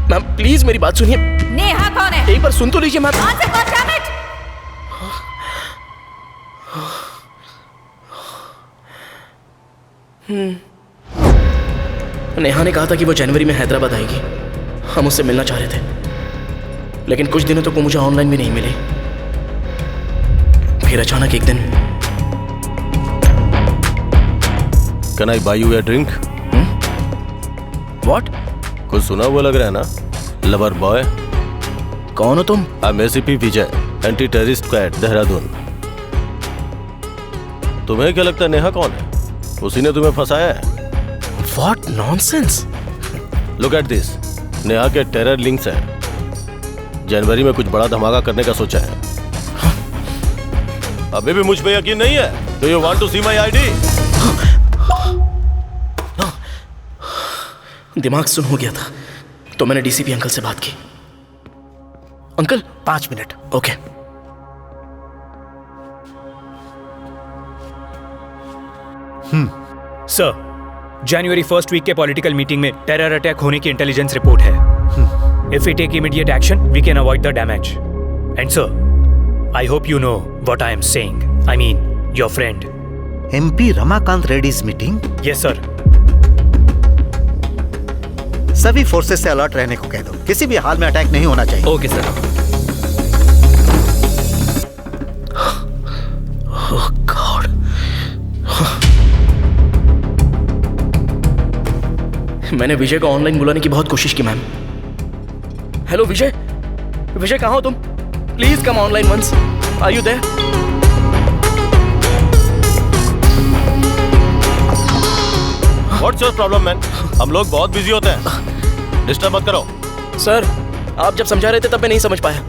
मैम प्लीज मेरी बात सुनिए।
नेहा कौन है?
एक बार सुन तो लीजिए मैम। नेहा ने कहा था कि वो जनवरी में हैदराबाद आएगी। हम उससे मिलना चाह रहे थे, लेकिन कुछ दिनों तक वो मुझे ऑनलाइन भी नहीं मिली। फिर अचानक एक दिन
Can I buy you a drink?
What?
कुछ सुना हुआ लग रहा है ना? Lover boy.
कौन हो तुम?
I'm ACP Vijay, anti terrorist squad Dehradun. तुम्हें क्या लगता है नेहा कौन है? उसी ने तुम्हें फंसाया है।
What nonsense?
Look at this. Neha के टेरर लिंक्स हैं। जनवरी में कुछ बड़ा धमाका करने का सोचा है। अभी भी मुझ पे यकीन नहीं है? Do you want to see my ID?
दिमाग सुन हो गया था तो मैंने डीसीपी अंकल से बात की। Uncle 5 minute. ओके।
सर, जनवरी 1st वीक के पॉलिटिकल मीटिंग में टेरर अटैक होने की इंटेलिजेंस रिपोर्ट है। If we take immediate action we can avoid the damage. And sir, I hope you know what I am saying. I mean your friend
MP Ramakant रेड्डीज meeting.
Yes sir.
सभी forces से alert रहने को कह दो। किसी भी हाल में अटैक नहीं होना चाहिए।
Okay sir. Oh God. मैंने विजय को ऑनलाइन बुलाने की बहुत कोशिश की मैम। हेलो विजय, विजय कहाँ हो तुम? Please come online once. Are you there?
What's your problem, man? हम लोग बहुत बिजी होते हैं। डिस्टर्ब मत करो।
सर, आप जब समझा रहे थे तब मैं नहीं समझ पाया,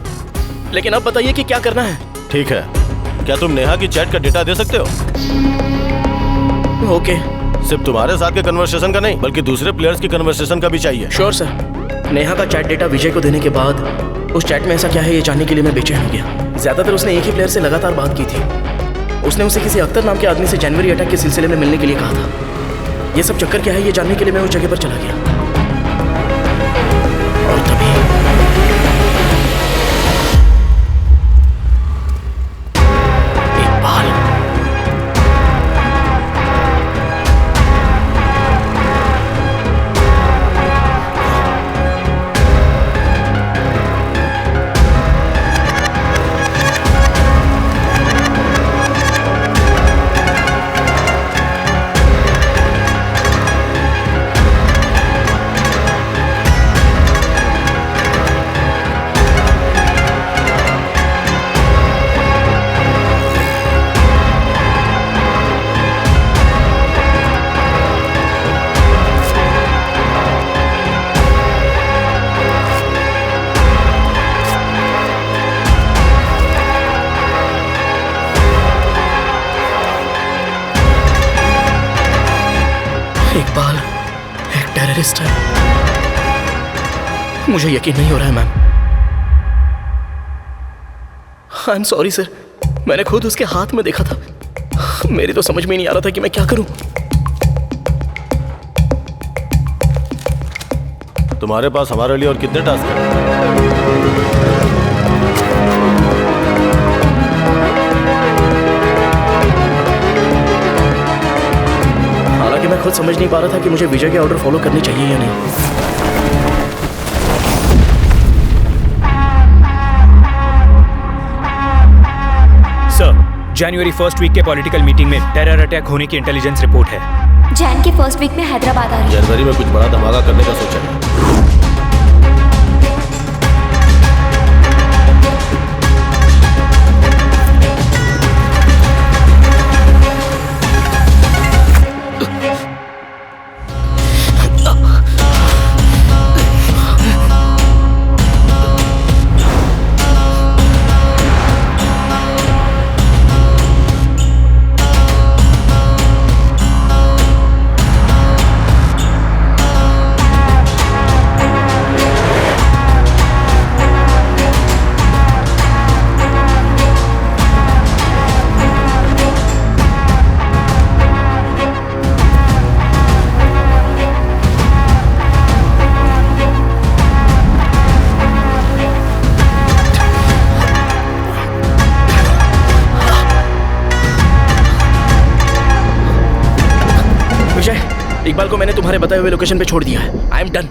लेकिन अब बताइए कि क्या करना है।
ठीक है, क्या तुम नेहा की चैट का डेटा दे सकते हो?
ओके।
सिर्फ तुम्हारे साथ के कन्वर्सेशन का नहीं, बल्कि दूसरे प्लेयर्स की कन्वर्सेशन का भी चाहिए।
Sure sir. नेहा का चैट डेटा विजय को देने के बाद उस चैट में ऐसा क्या है ये जानने के लिए मैं बेचैन हो गया। ज्यादातर उसने एक ही प्लेयर से लगातार बात की थी। उसने उसे किसी अख्तर नाम के आदमी से जनवरी अटैक के सिलसिले में मिलने के लिए कहा था। ये सब चक्कर क्या है ये जानने के लिए मैं उस जगह पर चला गया। और तभी इकबाल। इकबाल एक टेररिस्ट है। मुझे यकीन नहीं हो रहा है ma'am. I am sorry sir, मैंने खुद उसके हाथ में देखा था। मेरी तो समझ में नहीं आ रहा था कि मैं क्या करूं।
तुम्हारे पास हमारे लिए और कितने टास्क हैं?
मैं खुद समझ नहीं पा रहा था कि मुझे विजय के ऑर्डर फॉलो करनी चाहिए या नहीं।
सर, जनवरी फर्स्ट वीक के पॉलिटिकल मीटिंग में टेरर अटैक होने की इंटेलिजेंस रिपोर्ट है।
जैन के फर्स्ट वीक में हैदराबाद आ रही है।
जनवरी में कुछ बड़ा धमाका करने का सोचा है।
इकबाल को मैंने तुम्हारे बताए हुए लोकेशन पे छोड़ दिया है। I am done.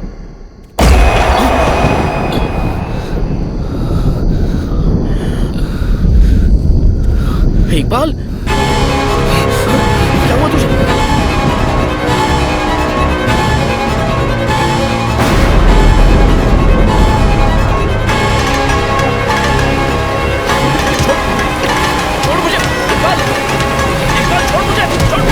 इकबाल, क्या हुआ तुझे? छोड़ मुझे इकबाल, इकबाल छोड़ मुझे, छोड़।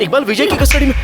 इकबाल विजय की कस्टडी में।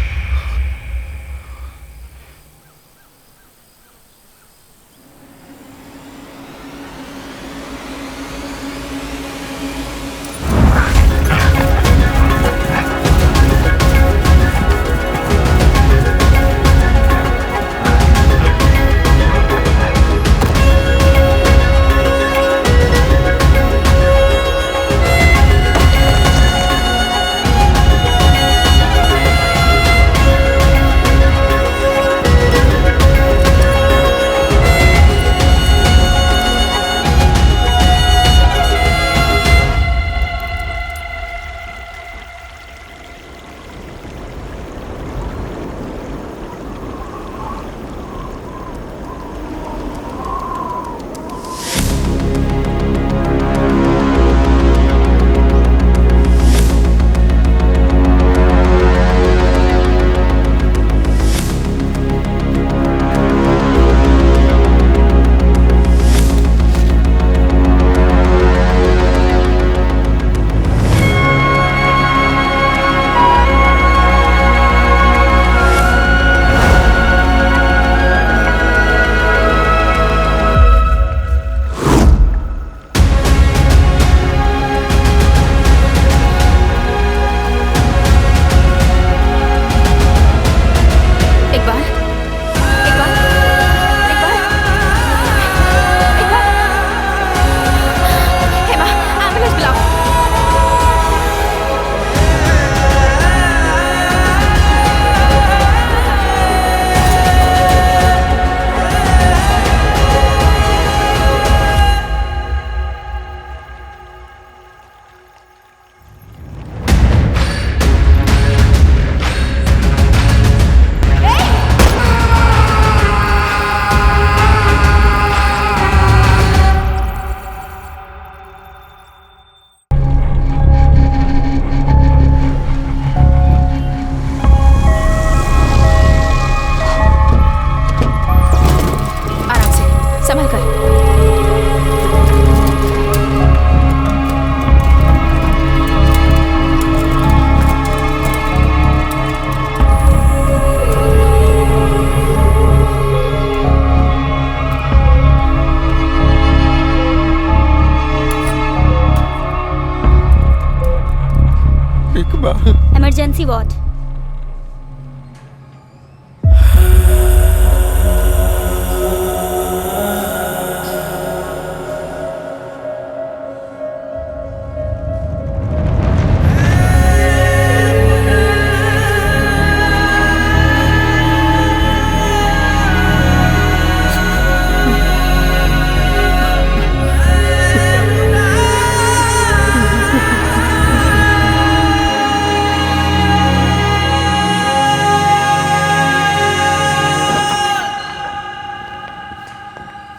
Emergency ward.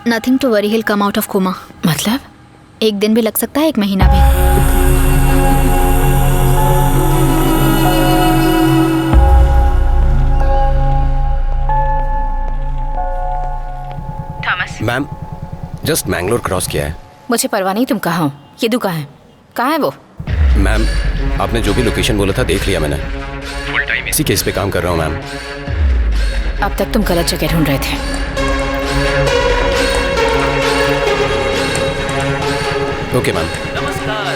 Nothing to worry, he'll come out of coma. मतलब एक दिन भी लग सकता है, एक महीना भी।
Thomas.
Ma'am just Mangalore cross किया है।
मुझे परवाह नहीं तुम कहाँ हो, येदू कहाँ है? कहाँ है वो?
मैम आपने जो भी लोकेशन बोला था देख लिया मैंने। फुल टाइम इसी केस पे काम कर रहा हूँ मैम।
अब तक तुम गलत जगह ढूंढ रहे थे।
Okay ma'am.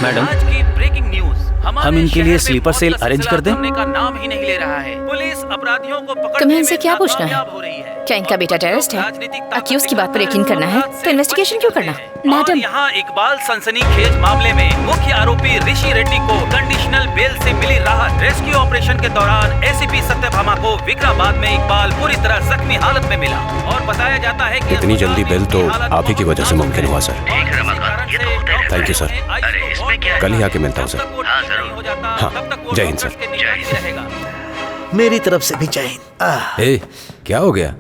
मैडम,
आज की ब्रेकिंग न्यूज,
हम इनके लिए स्लीपर सेल अरेंज कर दें?
का नाम ही नहीं ले रहा है। पुलिस अपराधियों को पकड़ने
तुम्हें इनसे
में
क्या पूछना है?
नाकामयाब हो रही है।
क्या इनका बेटा टेररिस्ट है? अक्यूज की बात पर यकीन करना है तो इन्वेस्टिगेशन क्यों करना?
और यहाँ इकबाल सनसनीखेज मामले में मुख्य आरोपी ऋषि रेड्डी को कंडीशनल बेल से मिली राहत। रेस्क्यू ऑपरेशन के दौरान एसीपी सत्यभामा को विक्राबाद में इकबाल पूरी तरह जख्मी हालत में मिला और बताया जाता है कि
इतनी जल्दी बेल तो आप ही की वजह से मुमकिन हुआ सर। Thank you sir. कल ही आके मिलता हूँ सर। हाँ, जय हिंद सर।
मेरी तरफ से भी जय हिंद।
ए, क्या हो गया?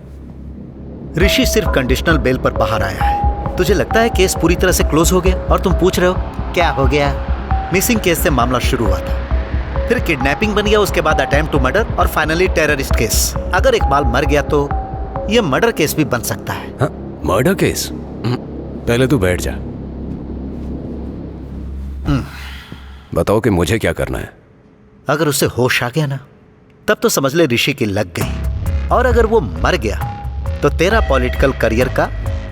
ऋषि सिर्फ कंडीशनल बेल पर बाहर आया है। तुझे लगता है केस पूरी तरह से क्लोज हो गया और तुम पूछ रहे हो क्या हो गया? मिसिंग केस से मामला शुरू हुआ था, फिर किडनैपिंग बन गया, उसके बाद अटेम्प्ट टू मर्डर और फाइनली टेररिस्ट केस। अगर इकबाल मर गया तो ये मर्डर केस भी बन सकता है।
हाँ, मर्डर केस? पहले तू बैठ जा। बताओ कि मुझे क्या करना है।
अगर उसे होश आ गया ना, तब तो समझ ले ऋषि की लग गई। और अगर वो मर गया तो तेरा पॉलिटिकल करियर का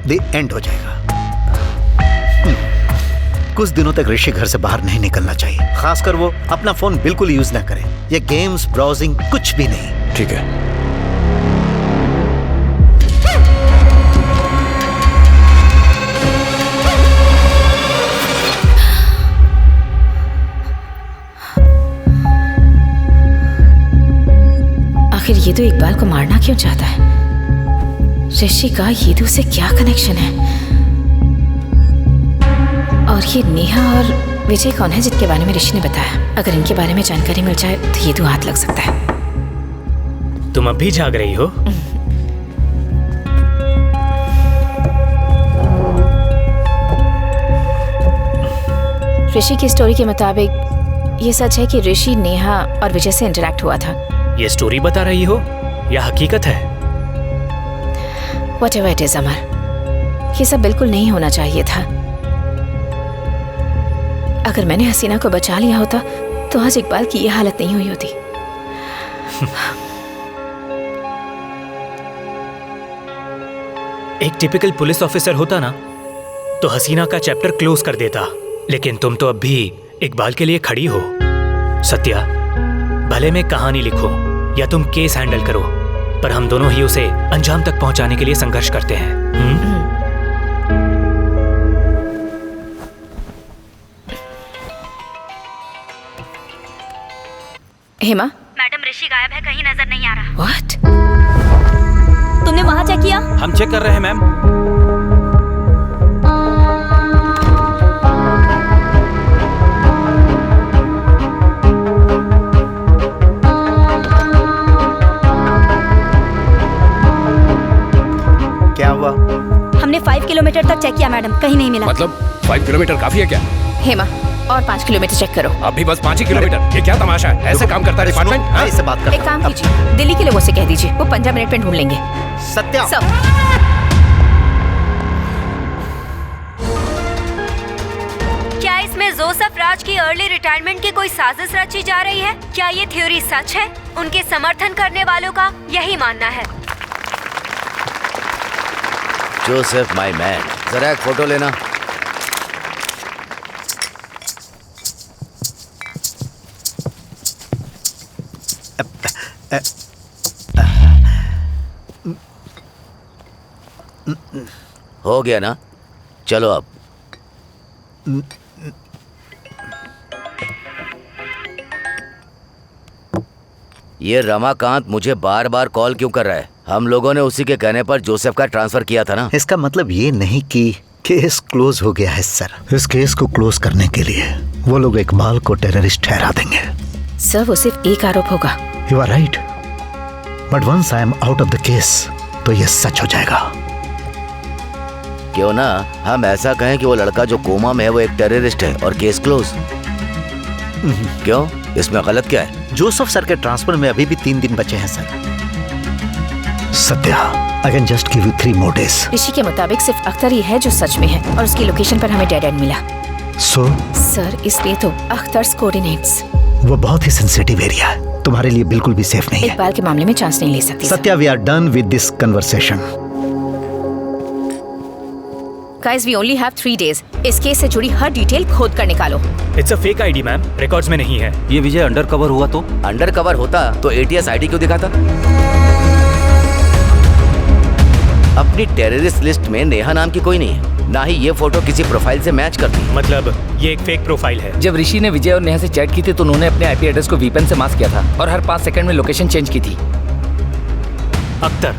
द एंड हो जाएगा। कुछ दिनों तक ऋषि घर से बाहर नहीं निकलना चाहिए, खासकर वो अपना फोन बिल्कुल यूज ना करे। ये गेम्स, ब्राउजिंग कुछ भी नहीं।
ठीक है।
आखिर येदू इकबाल को मारना क्यों चाहता है? ऋषि का येदू से क्या कनेक्शन है? और ये नेहा और विजय कौन है जिनके बारे में ऋषि ने बताया? अगर इनके बारे में जानकारी मिल जाए तो येदू हाथ लग सकता है।
तुम अब भी जाग रही हो?
ऋषि की स्टोरी के मुताबिक ये सच है कि ऋषि नेहा और विजय से इंटरेक्ट हुआ था।
ये स्टोरी बता रही हो या हकीकत है?
Whatever it is, अमर, ये सब बिल्कुल नहीं होना चाहिए था। अगर मैंने हसीना को बचा लिया होता तो आज इकबाल की ये हालत नहीं हुई होती।
एक टिपिकल पुलिस ऑफिसर होता ना तो हसीना का चैप्टर क्लोज कर देता, लेकिन तुम तो अब भी इकबाल के लिए खड़ी हो। सत्या, भले मैं कहानी लिखूं या तुम केस हैंडल करो, पर हम दोनों ही उसे अंजाम तक पहुंचाने के लिए संघर्ष करते हैं।
हेमा,
मैडम ऋषि गायब है, कहीं नजर नहीं आ रहा।
What?
तुमने वहां चेक किया?
हम चेक कर रहे हैं मैम।
क्या हुआ?
हमने 5 किलोमीटर तक चेक किया मैडम, कहीं नहीं मिला।
मतलब 5 किलोमीटर काफी है क्या?
हेमा, और 5 किलोमीटर चेक करो।
अभी बस 5 ही किलोमीटर? ये क्या तमाशा है? ऐसे काम करता है डिपार्टमेंट?
इससे बात कर।
एक काम कीजिए, दिल्ली के लोगों से कह दीजिए, वो 15 मिनट में ढूंढ लेंगे।
सत्या,
क्या इसमें जोसेफ राज की अर्ली रिटायरमेंट की कोई साजिश रची जा रही है? क्या ये थ्योरी सच है? उनके समर्थन करने वालों का यही मानना है।
जोसेफ माय मैन, जरा एक फोटो लेना। हो गया ना, चलो अब। ये रमाकांत मुझे बार बार कॉल क्यों कर रहा है? हम लोगों ने उसी के कहने पर जोसेफ का ट्रांसफर किया था ना।
इसका मतलब ये नहीं कि केस क्लोज हो गया है सर। इस केस को क्लोज करने के लिए वो लोग इकबाल को टेररिस्ट ठहरा देंगे।
सर, वो सिर्फ एक आरोप होगा।
You are right, but once I am out of the case तो ये सच हो जाएगा।
क्यों ना हम ऐसा कहें कि वो लड़का जो कोमा में है वो एक टेररिस्ट है और केस क्लोज। क्यों, इसमें गलत क्या है?
जोसेफ सर के ट्रांसफर में अभी भी 3 दिन बचे हैं sir. Satya, I can just give you 3 more days।
ऋषि के मुताबिक सिर्फ अख्तर ही है जो सच में है और उसकी लोकेशन पर हमें डेड एंड मिला। सर, इसलिए तो अख्तर्स कोऑर्डिनेट्स।
वो बहुत ही सेंसिटिव एरिया है, तुम्हारे लिए बिल्कुल भी सेफ नहीं है।
इकबाल के मामले में चांस नहीं ले सकती।
Satya, we are done with this conversation.
Guys, we only have 3 days. इस केस से जुड़ी हर डिटेल खोद कर निकालो।
It's a fake ID, ma'am, records में नहीं है।
ये विजय अंडर कवर हुआ तो?
अंडर कवर होता तो ATS ID क्यों दिखाता? अपनी टेररिस्ट लिस्ट में नेहा नाम की कोई नहीं है, ना ही ये फोटो किसी प्रोफाइल से मैच करती है।
मतलब ये एक फेक प्रोफाइल है।
जब ऋषि ने विजय और नेहा से चैट की थी तो उन्होंने अपने IP एड्रेस को VPN से मास्क किया था और हर 5 सेकंड में लोकेशन चेंज की थी।
अख्तर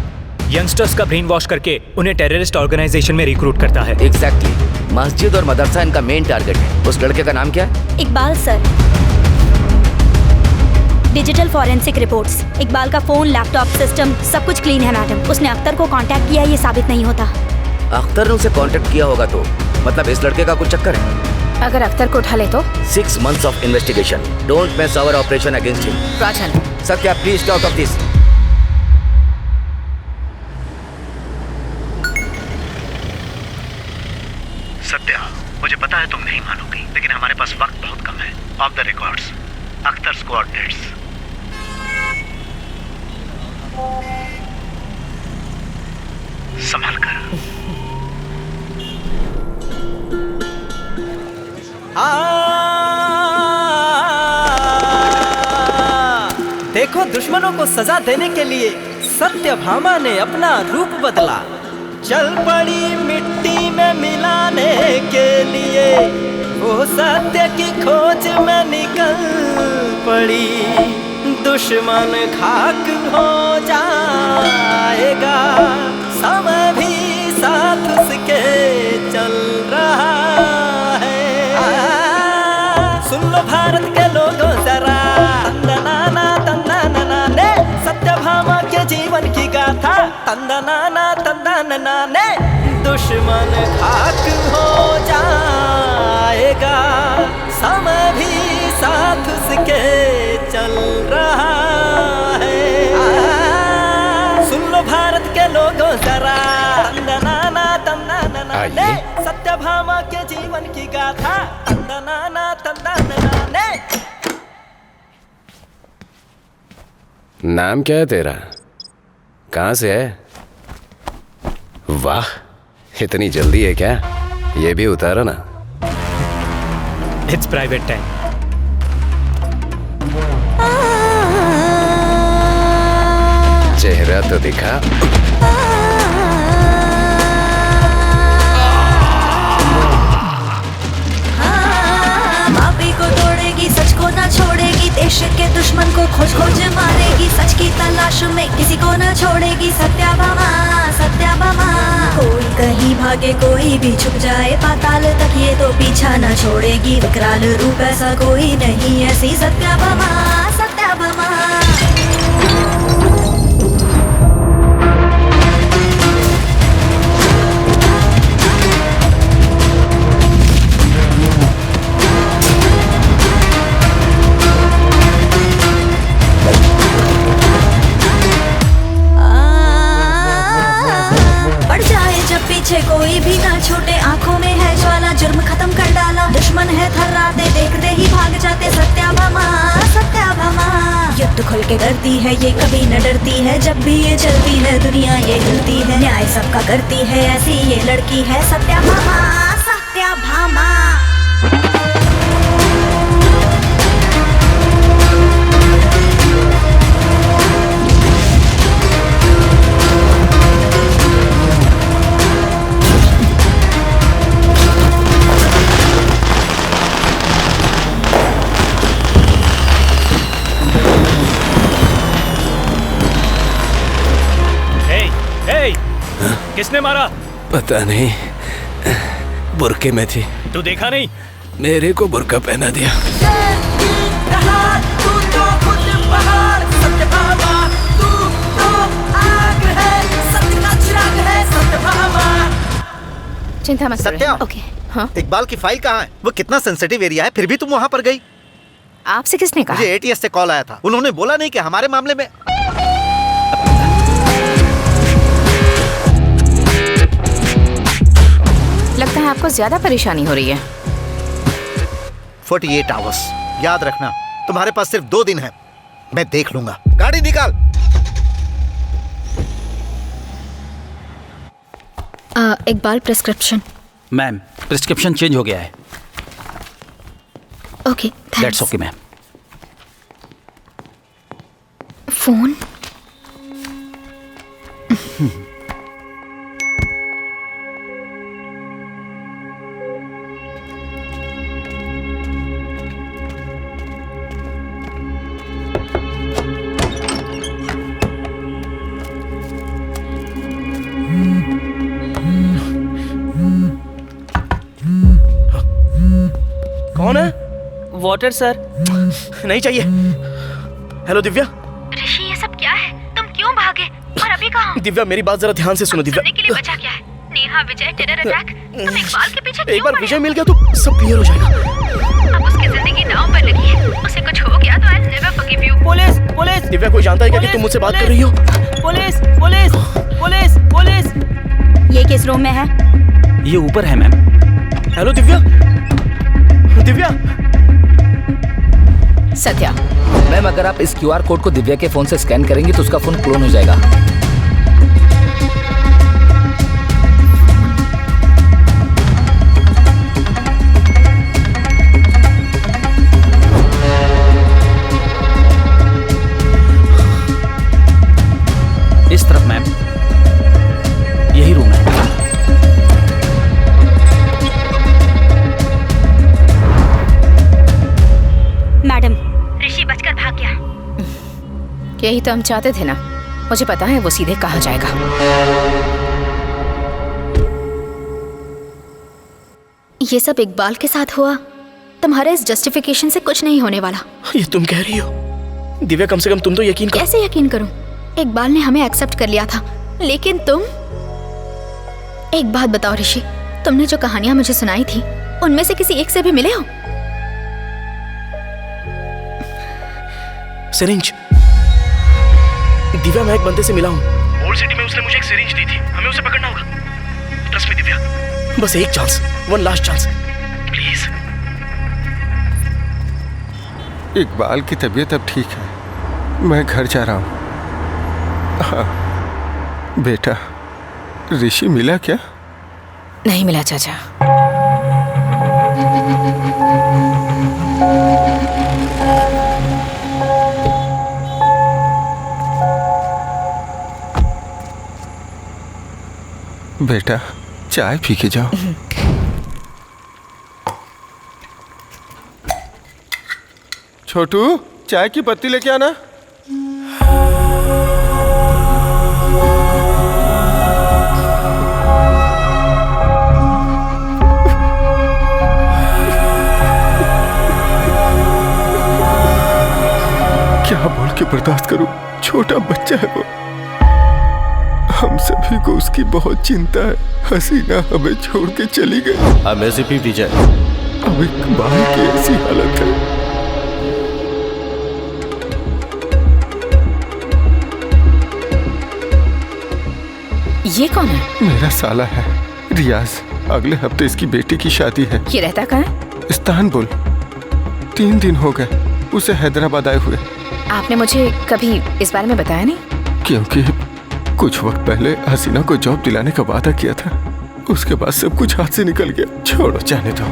यंगस्टर्स का ब्रेन वॉश करके उन्हें टेररिस्ट ऑर्गेनाइजेशन में रिक्रूट करता है।
एग्जैक्टली। मस्जिद और मदरसा इनका मेन टारगेट है। उस लड़के का नाम क्या है?
Iqbal sir. Digital forensic reports, Iqbal का फोन, लैपटॉप, सिस्टम सब कुछ क्लीन है मैडम। उसने अख्तर को कांटेक्ट किया, ये साबित नहीं होता।
अख्तर ने उसे कांटेक्ट किया होगा तो मतलब इस लड़के का कुछ चक्कर है।
अगर अख्तर को उठा ले तो
6 months of investigation. Don't miss our operation against him.
Rajan,
Satya please stop off this.
Satya, मुझे पता है तुम नहीं मानोगी, लेकिन हमारे पास वक्त बहुत कम है। ऑफ द रिकॉर्ड्स, अख्तर्स कोऑर्डिनेट्स। संभल कर।
देखो, दुश्मनों को सजा देने के लिए सत्यभामा ने अपना रूप बदला। चल पड़ी मिट्टी में मिलाने के लिए, वो सत्य की खोज में निकल पड़ी। दुश्मन खाक हो जाएगा, समय भी साथ उसके चल रहा है। सुन लो भारत के लोगों जरा, तंदनाना तंदनाना ने सत्यभामा के जीवन की गाथा। तंदनाना तंदनाना ने दुश्मन खाक हो जाएगा, समय भी साथ उसके चल रहा है। सुन लो भारत के लोगों जरा, तंदनाना तंदनाना ने सत्यभामा के जीवन की गाथा। तंदनाना तंदनाना ने।
नाम क्या है तेरा? कहाँ से है? वाह, इतनी जल्दी है क्या? ये भी उतारो ना।
It's private time.
चेहरा तो दिखा।
मापी को तोड़ेगी, सच को ना छोड़ेगी, देश के दुश्मन को खोज खोज मारेगी। सच की तलाश में किसी को ना छोड़ेगी। सत्याभामा, सत्याभामा। कोई कहीं भागे, कोई भी छुप जाए पाताल तक, ये तो पीछा ना छोड़ेगी। विकराल रूप ऐसा कोई नहीं, ऐसी सत्याभामा, सत्याभामा। पीछे कोई भी ना छूटे, आंखों में है ज्वाला, जुर्म खत्म कर डाला। दुश्मन है थर्राते, देखते ही भाग जाते। सत्याभामा, सत्याभामा। युद्ध खुल के करती है ये, कभी न डरती है। जब भी ये चलती है दुनिया ये हिलती है। न्याय सबका करती है, ऐसी ये लड़की है। सत्याभामा, सत्याभामा।
किसने मारा?
पता नहीं, बुरके में थी।
तू देखा नहीं?
मेरे को बुरका पहना दिया।
चिंता मत
सत्या,
ओके। हाँ,
इकबाल की फाइल कहाँ है? वो कितना सेंसिटिव एरिया है, फिर भी तुम वहाँ पर गई।
आपसे किसने कहा?
मुझे ATS से कॉल आया था, उन्होंने बोला नहीं कि हमारे मामले में।
लगता है आपको ज्यादा परेशानी हो रही है।
48 आवर्स, याद रखना तुम्हारे पास सिर्फ 2 दिन है। मैं देख लूंगा। गाड़ी निकाल।
Iqbal prescription.
Ma'am, prescription change हो गया है।
Okay,
that's okay ma'am.
Phone.
कौन है?
Water sir.
नहीं चाहिए। हेलो दिव्या।
ऋषि, ये सब क्या है? तुम क्यों भागे और अभी कहाँ?
दिव्या मेरी बात जरा ध्यान से सुनो। दिव्या
सुनने के लिए बचा क्या है? नेहा, विजय, टेरर अटैक। तुम इकबाल के पीछे
एक
क्यों
बार
पड़े?
विजय मिल गया तो सब क्लियर हो जाएगा।
अब उसकी जिंदगी दांव पर लगी है। उसे कुछ हो गया तो I never forgive you.
Police, police.
Divya, कोई जानता है क्या कि तुम मुझसे बात कर रही हो?
Police, police, police, police.
ये किस रूम में है?
ये ऊपर है ma'am.
Hello Divya. Divya.
Satya,
ma'am, अगर आप इस QR कोड को दिव्या के फोन से स्कैन करेंगे तो उसका फोन क्लोन हो जाएगा।
इस तरफ मैम, यही रूम है।
मैडम,
ऋषि बचकर भाग गया। यही तो हम चाहते थे ना। मुझे पता है वो सीधे कहाँ जाएगा।
ये सब इकबाल के साथ हुआ। तुम्हारे इस जस्टिफिकेशन से कुछ नहीं होने वाला।
ये तुम कह रही हो? दिव्या, कम से कम तुम तो यकीन करो।
कैसे यकीन करूं? इकबाल ने हमें एक्सेप्ट कर लिया था, लेकिन तुम। एक बात बताओ ऋषि, तुमने जो कहानियां मुझे सुनाई थी उनमें से किसी एक से भी मिले हो?
सिरिंज। दिव्या, मैं एक बंदे से मिला हूँ। ओल्ड सिटी में उसने मुझे एक सिरिंज दी थी। हमें उसे पकड़ना होगा। ट्रस्ट मी दिव्या, बस एक chance, one last chance, please.
Iqbal की तबीयत अब ठीक है। मैं घर जा रहा हूँ। हाँ बेटा, ऋषि मिला क्या?
नहीं मिला चाचा।
बेटा, चाय पी के जाओ। छोटू, चाय की पत्ती लेके आना। क्या बोल के बर्दाश्त करूं? छोटा बच्चा है वो। हम सभी को उसकी बहुत चिंता है। हसीना हमें छोड़ के चली गई।
I'm ACP विजय।
अब इकबाल की ऐसी हालत है।
ये कौन है?
मेरा साला है, रियाज। अगले हफ्ते इसकी बेटी की शादी है।
ये रहता कहाँ है?
इस्तांबुल। 3 दिन हो गए उसे हैदराबाद आए हुए।
आपने मुझे कभी इस बारे में बताया नहीं?
क्योंकि कुछ वक्त पहले हसीना को जॉब दिलाने का वादा किया था। उसके बाद सब कुछ हाथ से निकल गया। छोड़ो, जाने दो।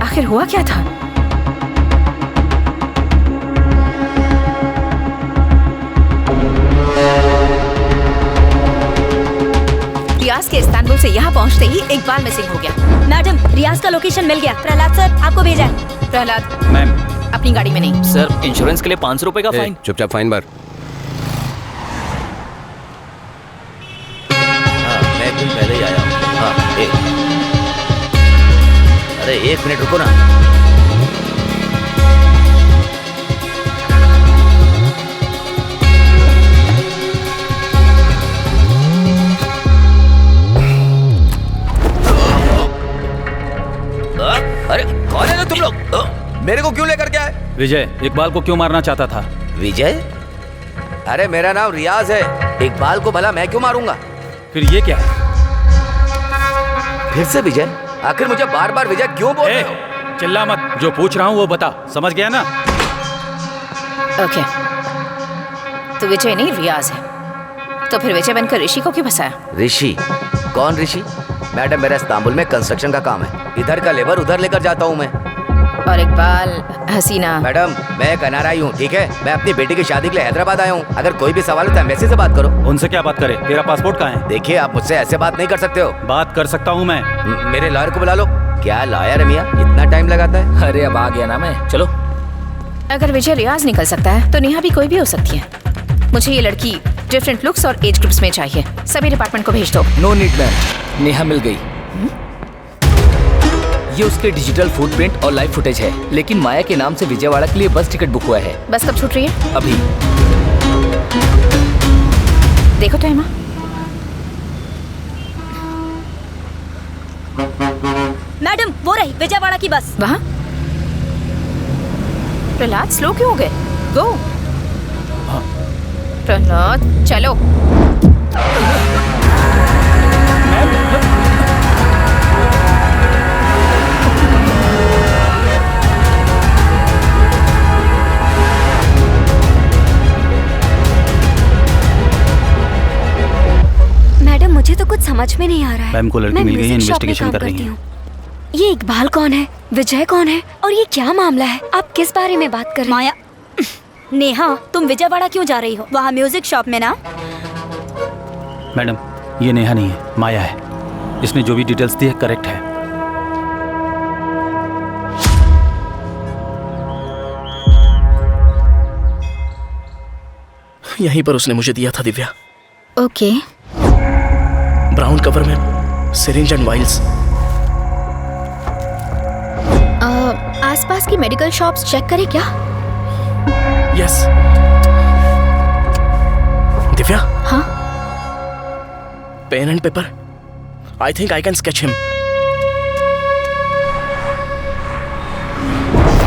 आखिर हुआ क्या था? रियाज के इस्तांबुल से यहाँ पहुँचते ही इकबाल मिसिंग हो गया।
मैडम, रियाज का लोकेशन मिल गया। प्रहलाद सर आपको भेजा है।
प्रहलाद
मैम,
अपनी गाड़ी में नहीं।
सर, इंश्योरेंस के लिए 500 रुपए का फाइन।
चुपचाप फाइन भर।
हाँ, मैं एक दिन पहले ही आया
अरे 1 मिनट रुको ना। अरे कौन है तुम लोग? मेरे को क्यों लेकर के आए?
विजय इकबाल को क्यों मारना चाहता था?
विजय? अरे मेरा नाम रियाज है, इकबाल को भला मैं क्यों मारूंगा?
फिर ये क्या है?
फिर से विजय? आखिर मुझे बार बार विजय क्यों बोल रहे हो?
चिल्ला मत, जो पूछ रहा हूँ वो बता, समझ गया ना?
ओके, तो विजय नहीं रियाज है, तो फिर विजय बनकर ऋषि को क्यों फंसाया?
ऋषि? कौन ऋषि? मैडम मेरा इस्तांबुल में कंस्ट्रक्शन का काम है, इधर का लेबर उधर लेकर जाता हूँ मैं।
और इकबाल, हसीना।
मैडम मैं एक NRI हूँ, ठीक है? मैं अपनी बेटी की शादी के लिए हैदराबाद आया हूँ। अगर कोई भी सवाल हो तो एम्बेसी से बात करो।
उनसे क्या बात करे? तेरा पासपोर्ट कहाँ है?
देखिए आप मुझसे ऐसे बात नहीं कर सकते हो।
बात कर सकता हूँ मैं।
मेरे लॉयर को बुला लो। क्या लॉयर है मियाँ, इतना टाइम लगाता है?
अरे अब आ गया ना मैं, चलो।
अगर विजय रियाज निकल सकता है तो नेहा भी कोई भी हो सकती है। मुझे ये लड़की डिफरेंट लुक्स और एज ग्रुप्स में चाहिए। सभी डिपार्टमेंट को भेज दो।
नो नीड मैम, नेहा मिल गई। ये उसके डिजिटल फुटप्रिंट और लाइव फुटेज है, लेकिन माया के नाम से विजयवाड़ा के लिए बस टिकट बुक हुआ है।
बस कब छूट रही है?
अभी।
देखो तो हेमा।
मैडम वो रही विजयवाड़ा की बस।
वहाँ? प्रहलाद स्लो क्यों हो गए? गो। प्रहलाद चलो।
मैडम मुझे तो कुछ समझ में नहीं आ रहा है।
मैम को लड़की मिल गई है, इन्वेस्टिगेशन कर रही है।
ये इकबाल कौन है, विजय कौन है और ये क्या मामला है? आप किस बारे में बात कर रही हैं?
माया, नेहा तुम विजयवाड़ा क्यों जा रही हो? वहाँ म्यूजिक शॉप में ना?
मैडम ये नेहा नहीं है, माया है। इसने जो भी डिटेल्स दी है करेक्ट है।
यहीं पर उसने मुझे दिया था दिव्या।
ओके।
ब्राउन कवर में सिरिंज एंड वाइल्स।
आसपास की मेडिकल शॉप्स चेक करें क्या?
यस। दिव्या?
हाँ?
Pen and paper. I think I can sketch him.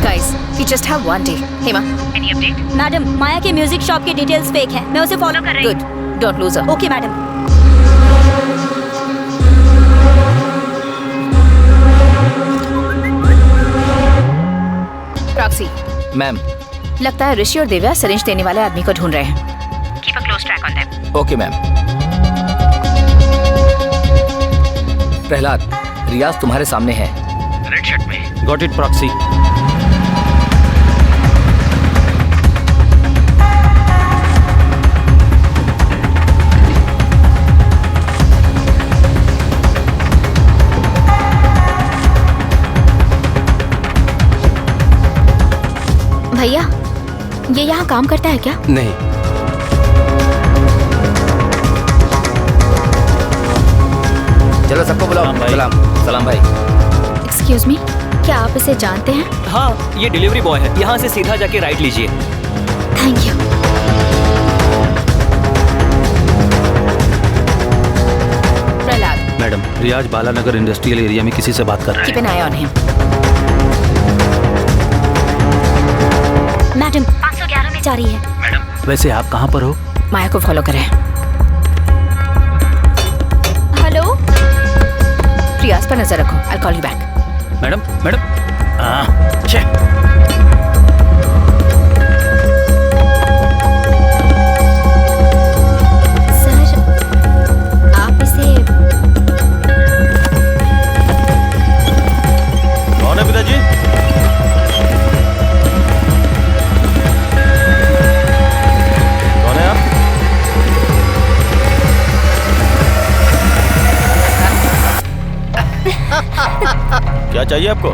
Guys, we just have one day. Hema, any update?
Madam Maya के म्यूजिक शॉप की डिटेल्स फेक हैं। मैं उसे फॉलो कर रही हूँ।
Good. Don't lose her.
Okay madam.
Proxy.
Ma'am.
लगता है ऋषि और दिव्या सिरिंज देने वाले आदमी को ढूंढ रहे हैं। Keep a close track on them.
Okay ma'am. Prahlad, Riyaz तुम्हारे सामने है।
रेड शर्ट में।
Got it proxy.
भैया ये यहाँ काम करता है क्या?
नहीं।
चलो सबको बुलाओ। सलाम।
सलाम भाई।
एक्सक्यूज मी, क्या आप इसे जानते हैं?
हाँ, ये डिलीवरी बॉय है। यहाँ से सीधा जाके राइट लीजिए।
Thank you.
Prahlad.
Madam Riyaz Balanagar industrial area में किसी से बात कर रहा है।
Keep an eye on him.
Madam 511 में जा रही है।
वैसे आप कहाँ पर हो?
माया को फॉलो करें।
हेलो?
रियाज पर नजर रखो। I'll call you back.
Madam madam.
Sir आप इसे
कौन है पिताजी? कौन है आप? क्या चाहिए आपको?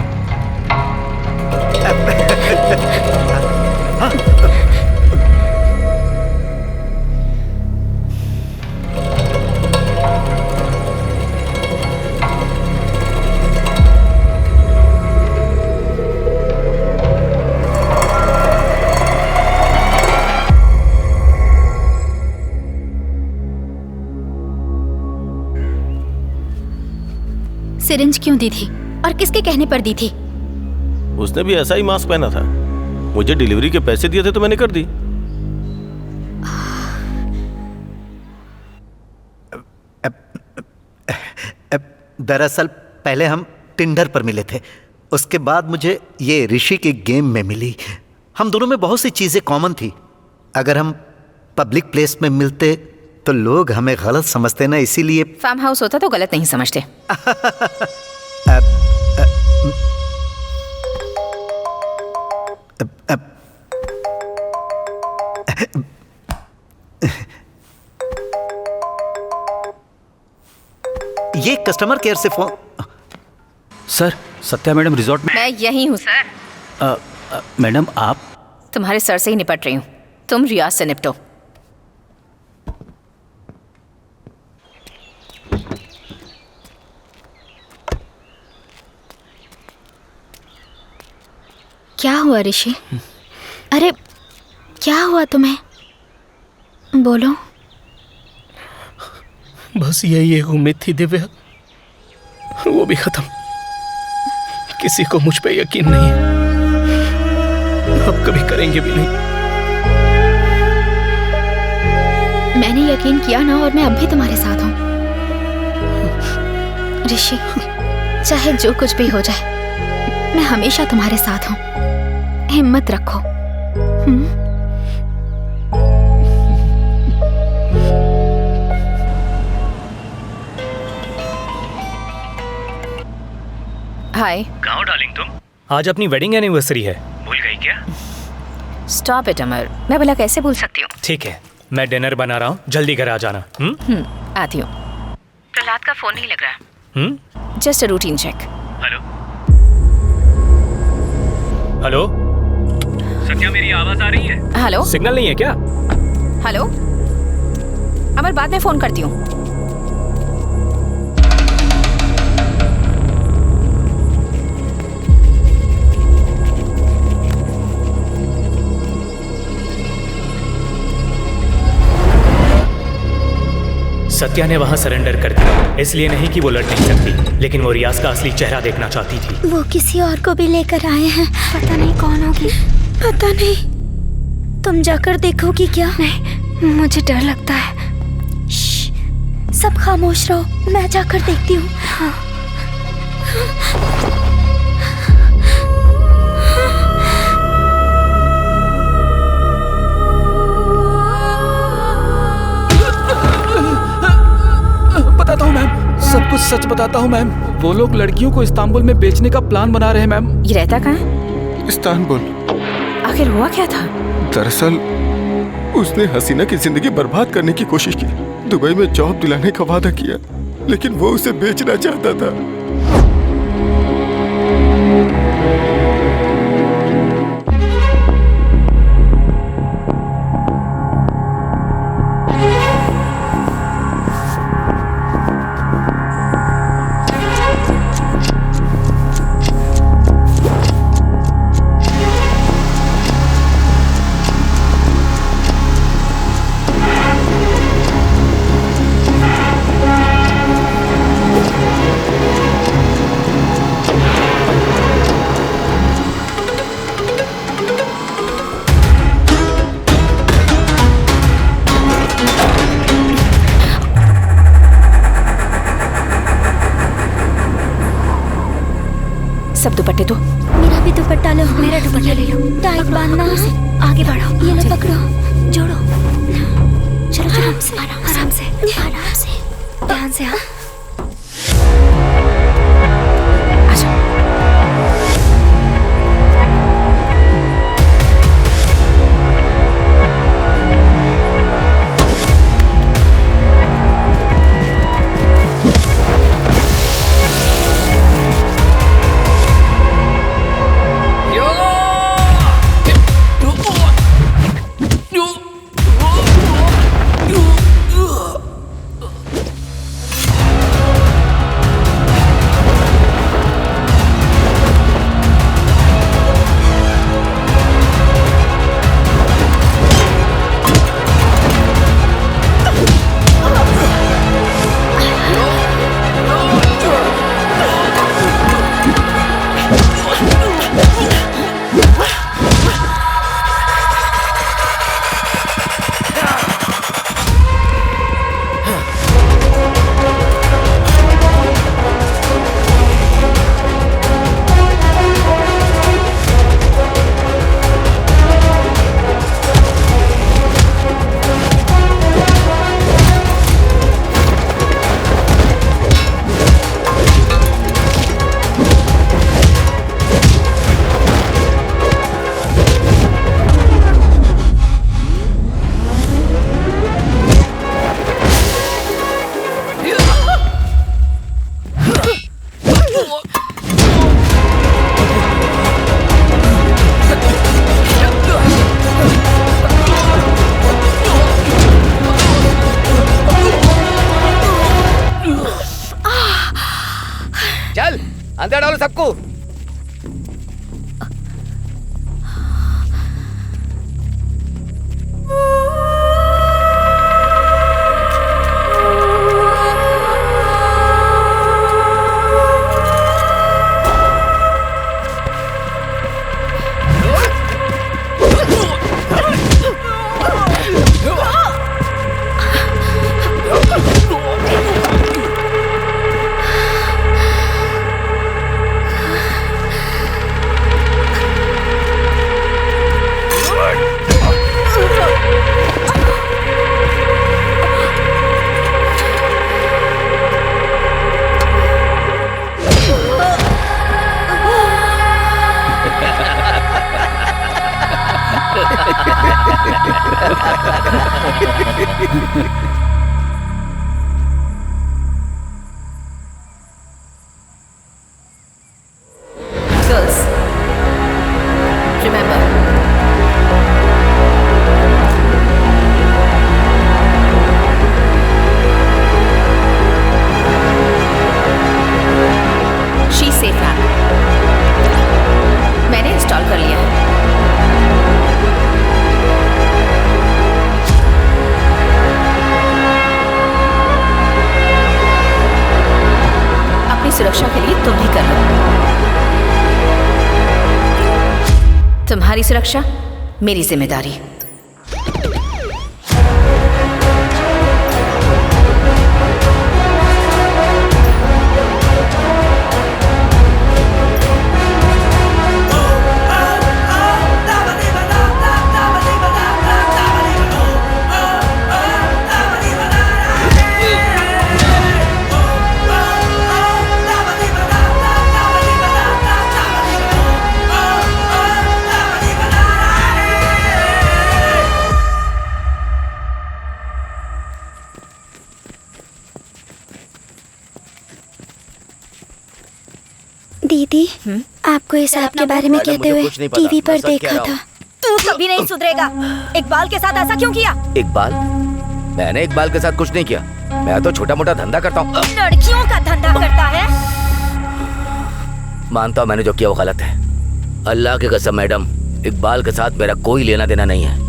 सिरिंज क्यों दी थी और किसके कहने पर दी थी?
उसने भी ऐसा ही मास्क पहना था। मुझे डिलीवरी के पैसे दिए थे तो मैंने कर दी।
दरअसल पहले हम टिंडर पर मिले थे, उसके बाद मुझे ये ऋषि के गेम में मिली। हम दोनों में बहुत सी चीजें कॉमन थी। अगर हम पब्लिक प्लेस में मिलते तो लोग हमें गलत समझते ना, इसीलिए।
फार्म हाउस होता तो गलत नहीं समझते।
ये कस्टमर केयर से phone.
Sir, Satya madam resort में।
मैं यही हूँ सर।
मैडम आप?
तुम्हारे सर से ही निपट रही हूँ, तुम रियाज से निपटो।
क्या हुआ ऋषि? अरे क्या हुआ तुम्हें? बोलो।
बस यही एक उम्मीद थी दिव्या, वो भी खत्म। किसी को मुझ पे यकीन नहीं है, अब कभी करेंगे भी नहीं।
मैंने यकीन किया ना, और मैं अब भी तुम्हारे साथ हूँ ऋषि। चाहे जो कुछ भी हो जाए, मैं हमेशा तुम्हारे साथ हूँ। हिम्मत रखो।
हाय।
कहाँ हो डार्लिंग तुम? आज अपनी वेडिंग एनिवर्सरी है, भूल गई क्या?
स्टॉप इट अमर, मैं भला कैसे भूल सकती हूँ।
ठीक है, मैं डिनर बना रहा हूँ, जल्दी घर आ जाना।
आती हूँ। प्रहलाद का फोन नहीं लग रहा।
Hmm?
Just a routine check.
Hello hello, Satya मेरी आवाज आ रही है?
हेलो,
सिग्नल नहीं है क्या?
हेलो अमर, बाद में फोन करती हूँ।
सत्या ने वहां सरेंडर कर दिया, इसलिए नहीं कि वो लड़ नहीं सकती, लेकिन वो रियाज का असली चेहरा देखना चाहती थी।
वो किसी और को भी लेकर आए हैं, पता नहीं कौन होगी। पता नहीं, तुम जाकर देखोगी क्या? नहीं, मुझे डर लगता है। सब खामोश रहो, मैं जाकर देखती हूँ। हाँ।
बताता हूँ मैम, सब कुछ सच बताता हूँ मैम। वो लोग लड़कियों को इस्तांबुल में बेचने का प्लान बना रहे हैं मैम।
ये रहता कहाँ है?
इस्तांबुल।
आखिर हुआ क्या था?
दरअसल उसने हसीना की जिंदगी बर्बाद करने की कोशिश की। दुबई में जॉब दिलाने का वादा किया, लेकिन वो उसे बेचना चाहता था।
सब दुपट्टे दो।
मेरा भी दुपट्टा लो। मेरा दुपट्टा ले लो। टाइट बांधना। आगे बढ़ो। ये लो, पकड़ो, जोड़ो। चलो चलो, आराम से आराम से आराम से, ध्यान से। हाँ,
Girls, remember, she's safe now. मैंने इंस्टॉल कर लिया है। अपनी सुरक्षा के लिए तुम भी कर लो। तुम्हारी सुरक्षा मेरी जिम्मेदारी।
दीदी, आपको इस ऐप के बारे में कहते हुए टीवी पर देखा था।
तू कभी नहीं सुधरेगा। इकबाल के साथ ऐसा क्यों किया?
इकबाल? मैंने इकबाल के साथ कुछ नहीं किया। मैं तो छोटा मोटा धंधा करता हूँ।
लड़कियों का धंधा करता है?
मानता हूँ मैंने जो किया वो गलत है। अल्लाह की कसम मैडम, इकबाल के साथ मेरा कोई लेना देना नहीं है।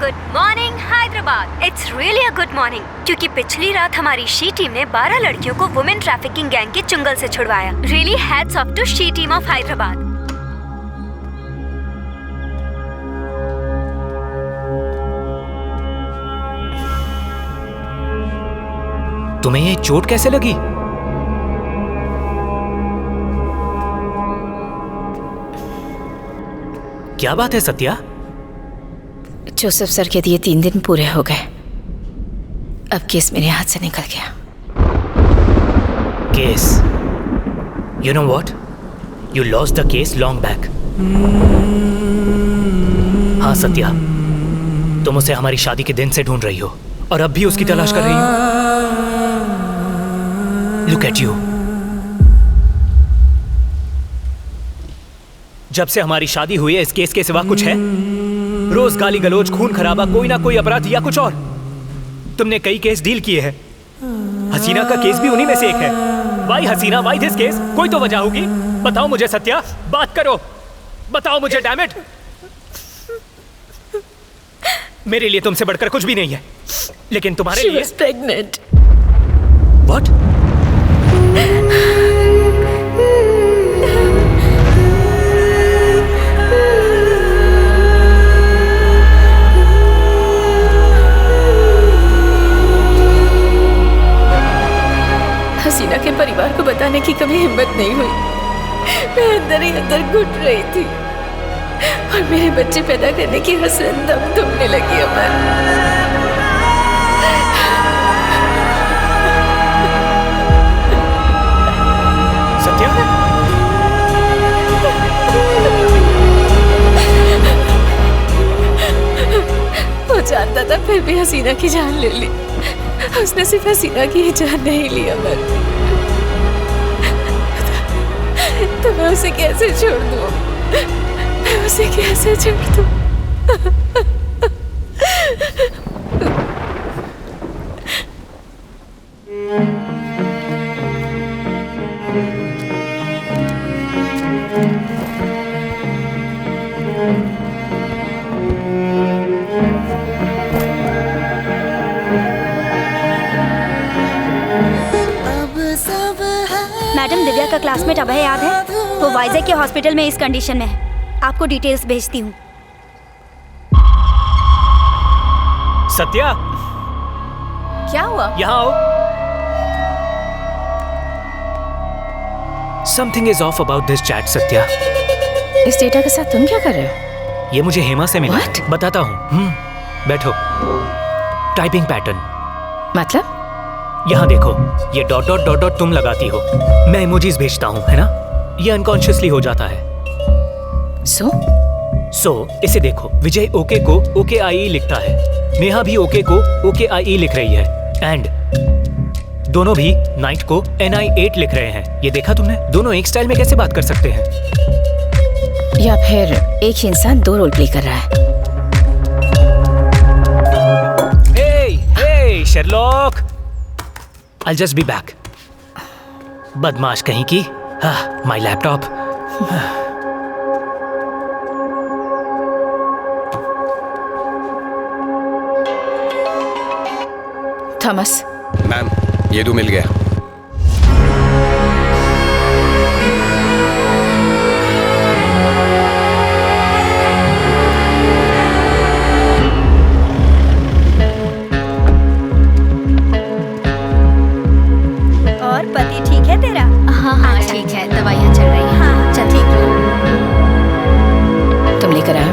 Good morning Hyderabad. It's really a good morning, क्योंकि पिछली रात हमारी शी टीम ने 12 लड़कियों को वुमेन ट्रैफिकिंग गैंग के चुंगल से छुड़वाया। Really hats off to she team of Hyderabad.
तुम्हें ये चोट कैसे लगी? क्या बात है सत्या?
जोसेफ सर के दिए 3 दिन पूरे हो गए। अब केस मेरे हाथ से निकल गया।
Case? You know what? You lost the case long back. हाँ सत्या, तुम उसे हमारी शादी के दिन से ढूंढ रही हो और अब भी उसकी तलाश कर रही हो। Look at you. जब से हमारी शादी हुई है इस केस के सिवा कुछ है? रोज गाली गलोच, खून खराबा, कोई ना कोई अपराध या कुछ और। तुमने कई केस डील किए हैं। हसीना का केस भी उन्हीं में से एक है। Why Haseena, why this case? कोई तो वजह होगी। बताओ मुझे सत्या, बात करो, बताओ मुझे डैम इट। मेरे लिए तुमसे बढ़कर कुछ भी नहीं है, लेकिन तुम्हारे लिए।
She was pregnant.
What?
हसीना के परिवार को बताने की कभी हिम्मत नहीं हुई। मैं अंदर ही अंदर घुट रही थी और मेरे बच्चे पैदा करने की हसरत दम थमने लगी। अमर, वो जानता था, फिर भी हसीना की जान ले ली। उसने सिर्फ हसीना की ही जान नहीं ली अमर। तो मैं उसे कैसे छोड़ दूँ? मैं उसे कैसे छोड़ दूँ?
मैडम, दिव्या का क्लासमेट अभय याद है? वो वाइजैक के हॉस्पिटल में इस कंडीशन में है। आपको डिटेल्स भेजती हूँ।
सत्या,
क्या हुआ?
यहाँ आओ। Something is off about this chat, Satya.
इस डेटा के साथ तुम क्या कर रहे हो?
ये मुझे हेमा से मिला। बताता हूँ। बैठो। Typing pattern.
मतलब?
यहाँ देखो, ये डॉट डॉट डॉट डॉट तुम लगाती हो, मैं इमोजीज भेजता हूँ, है ना? ये अनकॉन्शियसली हो जाता है। सो इसे देखो, विजय ओके को ओके आई लिखता है, नेहा भी ओके को ओके आई लिख रही है, एंड दोनों भी नाइट को NI8 लिख रहे हैं। ये देखा तुमने? दोनों एक स्टाइल में कैसे बात कर सकते हैं?
या फिर एक ही इंसान दो रोल प्ले कर रहा है।
Hey, Sherlock! I'll just be back. बदमाश कहीं की। My laptop.
थॉमस।
मैम, येदू मिल गया।
और पति ठीक है तेरा?
हाँ ठीक है, दवाइयाँ चल रही हैं।
हाँ
चल ठीक है। तुम लेकर आए हो?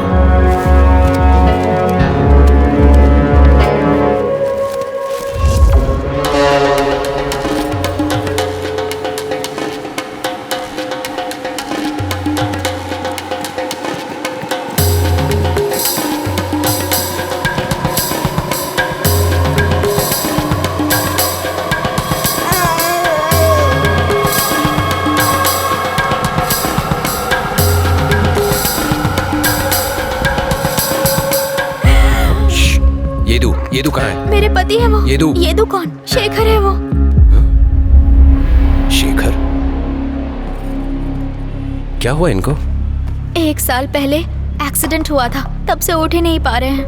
येदू कहाँ है?
मेरे पति है वो। येदू कौन? शेखर है वो।
शेखर? क्या हुआ इनको?
1 साल पहले एक्सीडेंट हुआ था, तब से उठ ही नहीं पा रहे हैं।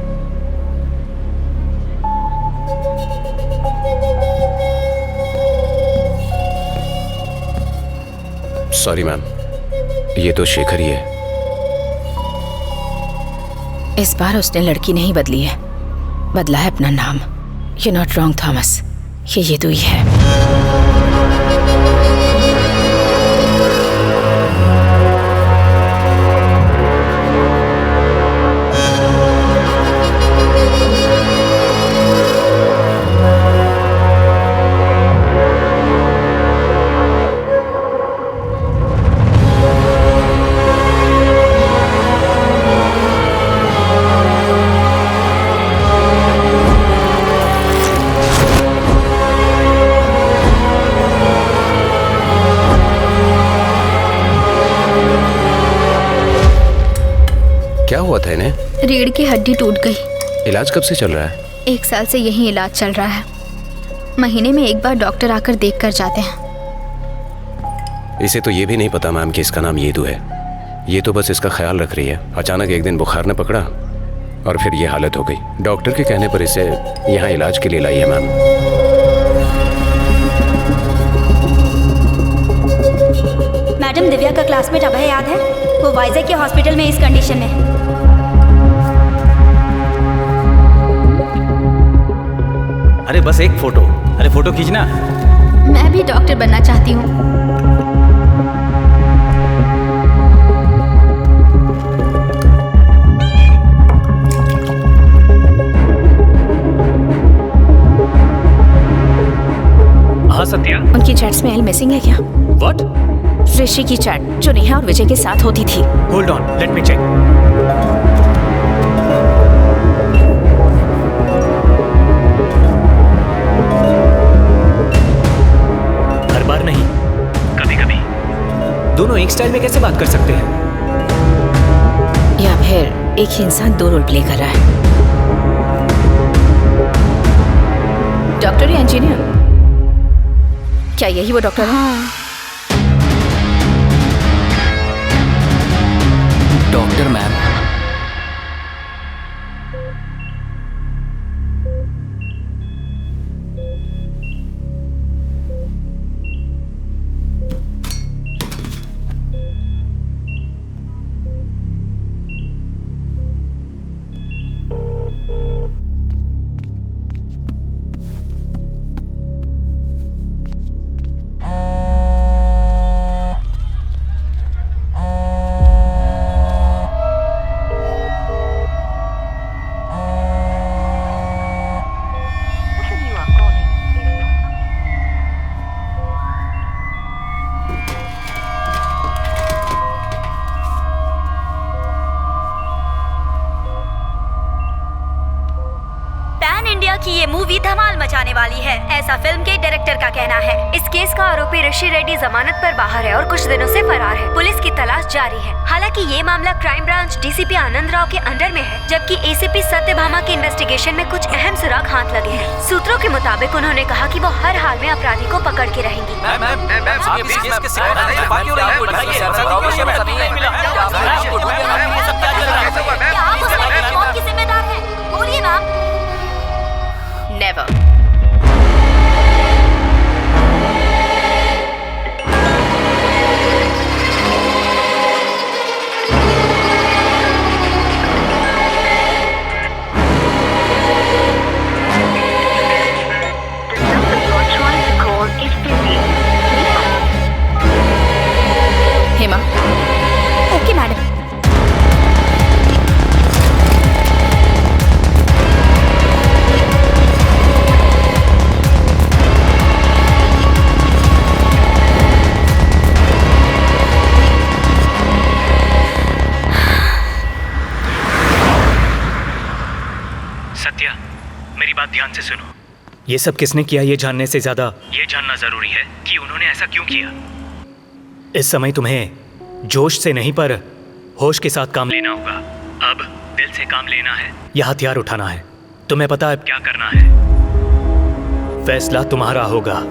सॉरी मैम, ये तो शेखर ही है।
इस बार उसने लड़की नहीं बदली है, बदला है अपना नाम। यू नॉट रॉन्ग थॉमस, ये येदू ही है।
क्या हुआ था इन्हें?
रीढ़ की हड्डी टूट गई।
इलाज कब से चल रहा है?
1 साल से यही इलाज चल रहा है। महीने में 1 बार डॉक्टर आकर देख कर जाते हैं।
इसे तो ये भी नहीं पता मैम कि इसका नाम येदू है। ये तो बस इसका ख्याल रख रही है। अचानक एक दिन बुखार ने पकड़ा और फिर ये हालत हो गई। डॉक्टर के कहने पर इसे यहाँ इलाज के लिए लाई है मैम।
मैडम, दिव्या का क्लासमेट अभय याद है? वो वाइजैक के हॉस्पिटल में इस कंडीशन में है।
अरे बस एक फोटो। अरे फोटो खींचना।
मैं भी डॉक्टर बनना चाहती हूँ।
हाँ सत्या,
उनकी चैट्स में एल मिसिंग है क्या?
व्हाट?
ऋषि की चैट जो नेहा और विजय के साथ होती थी।
Hold on, let me check. हर बार नहीं, कभी कभी। दोनों एक स्टाइल में कैसे बात कर सकते हैं?
या फिर एक ही इंसान 2 रोल प्ले कर रहा है। डॉक्टर या इंजीनियर? क्या यही वो डॉक्टर है?
डॉक्टर मैम,
होने वाली है, ऐसा फिल्म के डायरेक्टर का कहना है। इस केस का आरोपी ऋषि रेड्डी जमानत पर बाहर है और कुछ दिनों से फरार है। पुलिस की तलाश जारी है। हालांकि ये मामला क्राइम ब्रांच डीसीपी आनंद राव के अंडर में है, जबकि एसीपी सत्यभामा के इन्वेस्टिगेशन में कुछ अहम सुराग हाथ लगे हैं। सूत्रों के मुताबिक उन्होंने कहा कि वो हर हाल में अपराधी को पकड़ के रहेंगी। जिम्मेदार है, बोलिए ma'am.
Never.
Hema.
Okay madam.
Satya, मेरी बात ध्यान से सुनो। ये सब किसने किया ये जानने से ज्यादा ये जानना जरूरी है कि उन्होंने ऐसा क्यों किया। इस समय तुम्हें जोश से नहीं पर होश के साथ काम लेना होगा। अब दिल से काम लेना है या हथियार उठाना है। तुम्हें पता है क्या करना है। फैसला तुम्हारा होगा।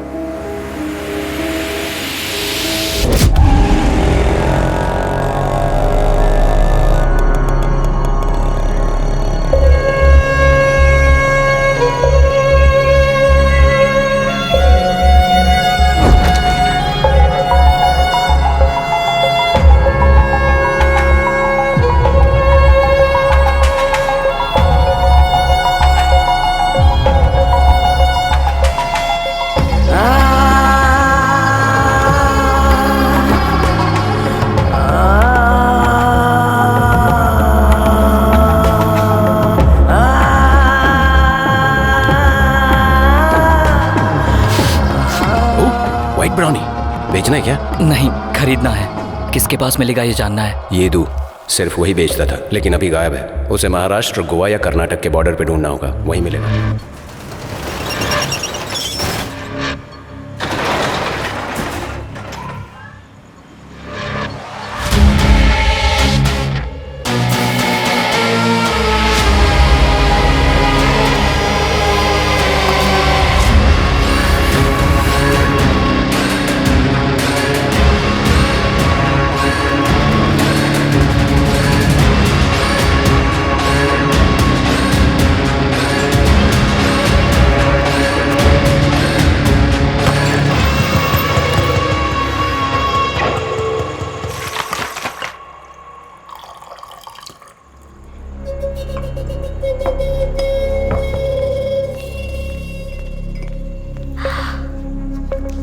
बेचना है क्या?
नहीं, खरीदना है। किसके पास मिलेगा ये जानना है।
ये दू सिर्फ वही बेचता था, लेकिन अभी गायब है। उसे महाराष्ट्र, गोवा या कर्नाटक के बॉर्डर पे ढूंढना होगा, वहीं मिलेगा।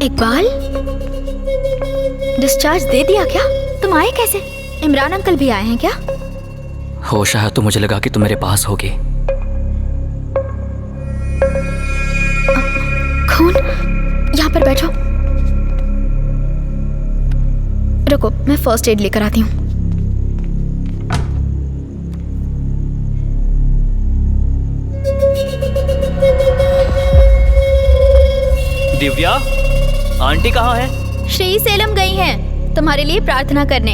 इकबाल, डिस्चार्ज दे दिया क्या? तुम आए कैसे? इमरान अंकल भी आए हैं क्या?
होश आया तो मुझे लगा कि तुम मेरे पास होगी।
खून, यहाँ पर बैठो। रुको, मैं फर्स्ट एड लेकर आती हूँ।
दिव्या, आंटी कहाँ है?
श्री सेलम गई हैं तुम्हारे लिए प्रार्थना करने।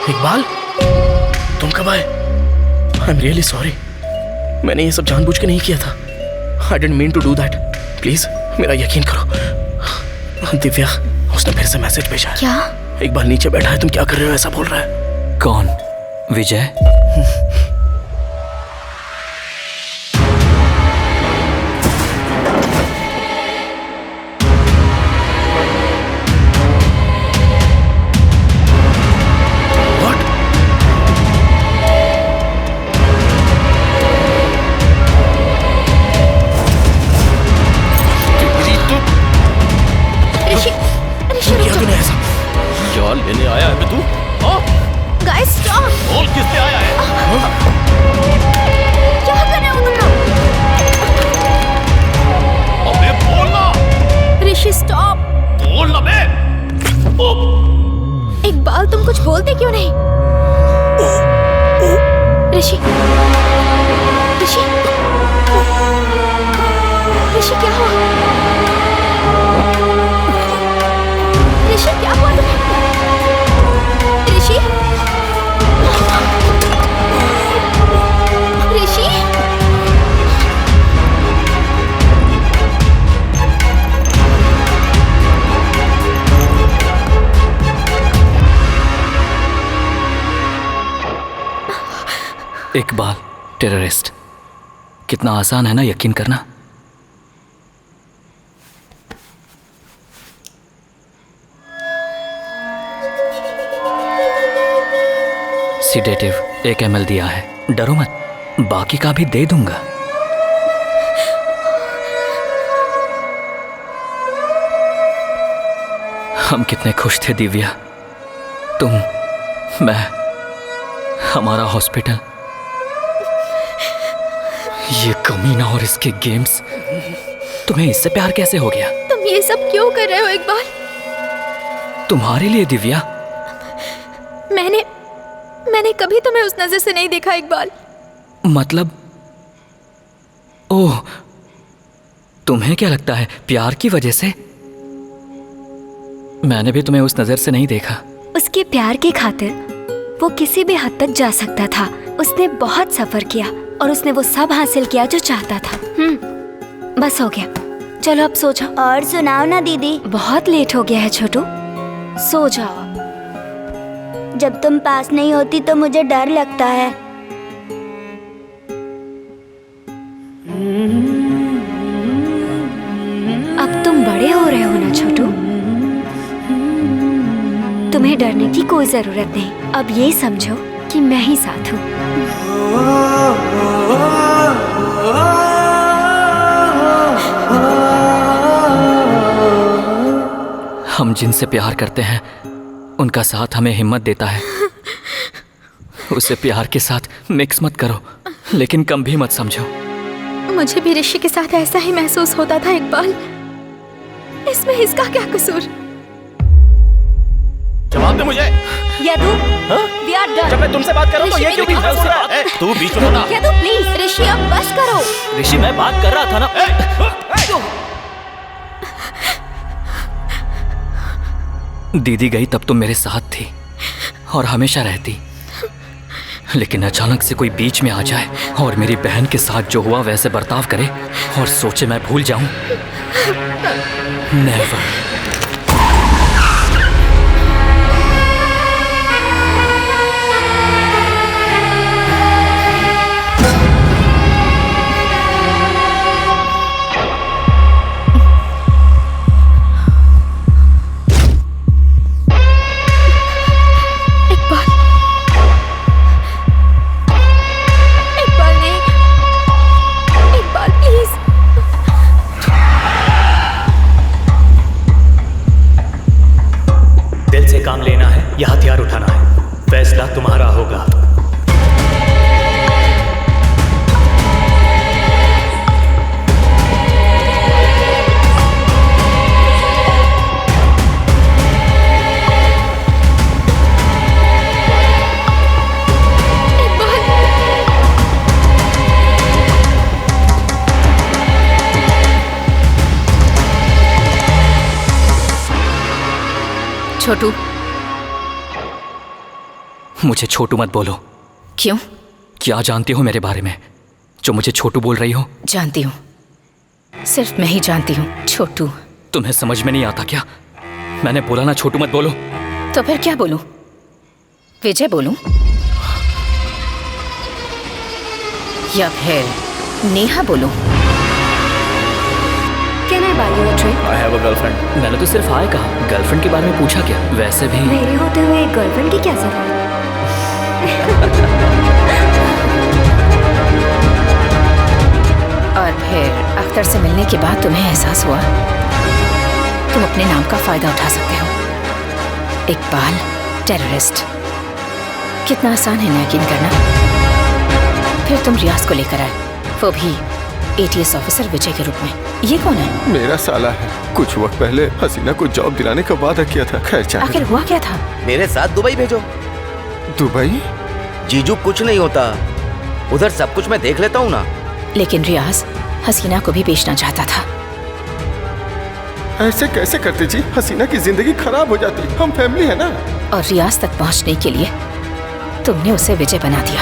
इकबाल, तुम कब आए? I am really sorry. मैंने ये सब जानबूझ के नहीं किया था। I didn't mean to do that. Please मेरा यकीन करो। दिव्या, उसने फिर से मैसेज भेजा है।
क्या?
इकबाल नीचे बैठा है, तुम क्या कर रहे हो ऐसा बोल रहा है।
कौन? विजय?
लेने आया है तू?
Guys stop!
बोल किससे आया है?
ऋषि क्या हुआ? ऋषि क्या हुआ तुम्हें? ऋषि? ऋषि?
इकबाल टेररिस्ट, कितना आसान है ना यकीन करना। सीडेटिव 1 ml दिया है, डरो मत, बाकी का भी दे दूंगा। हम कितने खुश थे दिव्या, तुम, मैं, हमारा हॉस्पिटल। ये कमीना और इसके गेम्स, तुम्हें इससे प्यार कैसे हो गया?
तुम ये सब क्यों कर रहे हो इकबाल?
तुम्हारे लिए दिव्या।
मैंने कभी तुम्हें उस नजर से नहीं देखा इकबाल।
मतलब, ओह, तुम्हें क्या लगता है प्यार की वजह से? मैंने भी तुम्हें उस नजर से नहीं देखा।
उसके प्यार की खातिर वो किसी भी हद तक जा सकता था। उसने बहुत सफर किया और उसने वो सब हासिल किया जो चाहता था। बस हो गया, चलो अब सो जाओ।
और सुनाओ ना दीदी।
बहुत लेट हो गया है छोटू, सो जाओ।
जब तुम पास नहीं होती तो मुझे डर लगता है।
अब तुम बड़े हो रहे हो ना छोटू, तुम्हें डरने की कोई जरूरत नहीं। अब ये समझो कि मैं ही साथ हूँ।
हम जिनसे प्यार करते हैं उनका साथ हमें हिम्मत देता है। उसे प्यार के साथ मिक्स मत करो, लेकिन कम भी मत समझो।
मुझे भी ऋषि के साथ ऐसा ही महसूस होता था इकबाल। इसमें इसका क्या कसूर?
जवाब दे मुझे।
Yadu, we are done।
जब मैं तुमसे बात कर रहा हूँ तो ये क्यों बीच में बोल रहा है? तू बीच में बता।
यदु प्लीज, ऋषि अब बस करो।
ऋषि मैं बात कर रहा था ना। दीदी गई तब तुम मेरे साथ थी और हमेशा रहती, लेकिन अचानक से कोई बीच में आ जाए और मेरी बहन के साथ जो हुआ वैसे बर्ताव करे और सोचे मैं भूल जाऊं। नेवर।
काम लेना है या हथियार उठाना है, फैसला तुम्हारा होगा।
छोटू,
मुझे छोटू मत बोलो।
क्यों?
क्या जानती हो मेरे बारे में जो मुझे छोटू बोल रही हो?
जानती हूँ, सिर्फ मैं ही जानती हूँ। छोटू।
तुम्हें समझ में नहीं आता क्या? मैंने बोला ना छोटू मत बोलो।
तो फिर क्या बोलूं? विजय बोलूं या फिर नेहा बोलूं?
Can I buy you a drink?
I have a girlfriend.
मैंने तो सिर्फ आए कहा, गर्लफ्रेंड के बारे में पूछा क्या? वैसे भी
मेरे होते हुए गर्लफ्रेंड की क्या जरूरत?
और फिर अख्तर से मिलने के बाद तुम्हें एहसास हुआ तुम अपने नाम का फायदा उठा सकते हो। इकबाल टेररिस्ट, कितना आसान है ना यकीन करना। फिर तुम रियाज को लेकर आए, वो भी ATS ऑफिसर विजय के रूप में। ये कौन है?
मेरा साला है। कुछ वक्त पहले हसीना को जॉब दिलाने का वादा किया था। खैर चाहे।
आखिर हुआ क्या था?
मेरे साथ दुबई भेजो।
दुबई?
जीजू कुछ नहीं होता, उधर सब कुछ मैं देख लेता हूँ ना।
लेकिन रियाज हसीना को भी बेचना चाहता था।
ऐसे कैसे करते जी? हसीना की जिंदगी खराब हो जाती। हम फैमिली है ना।
और रियाज तक पहुंचने के लिए तुमने उसे विजय बना दिया।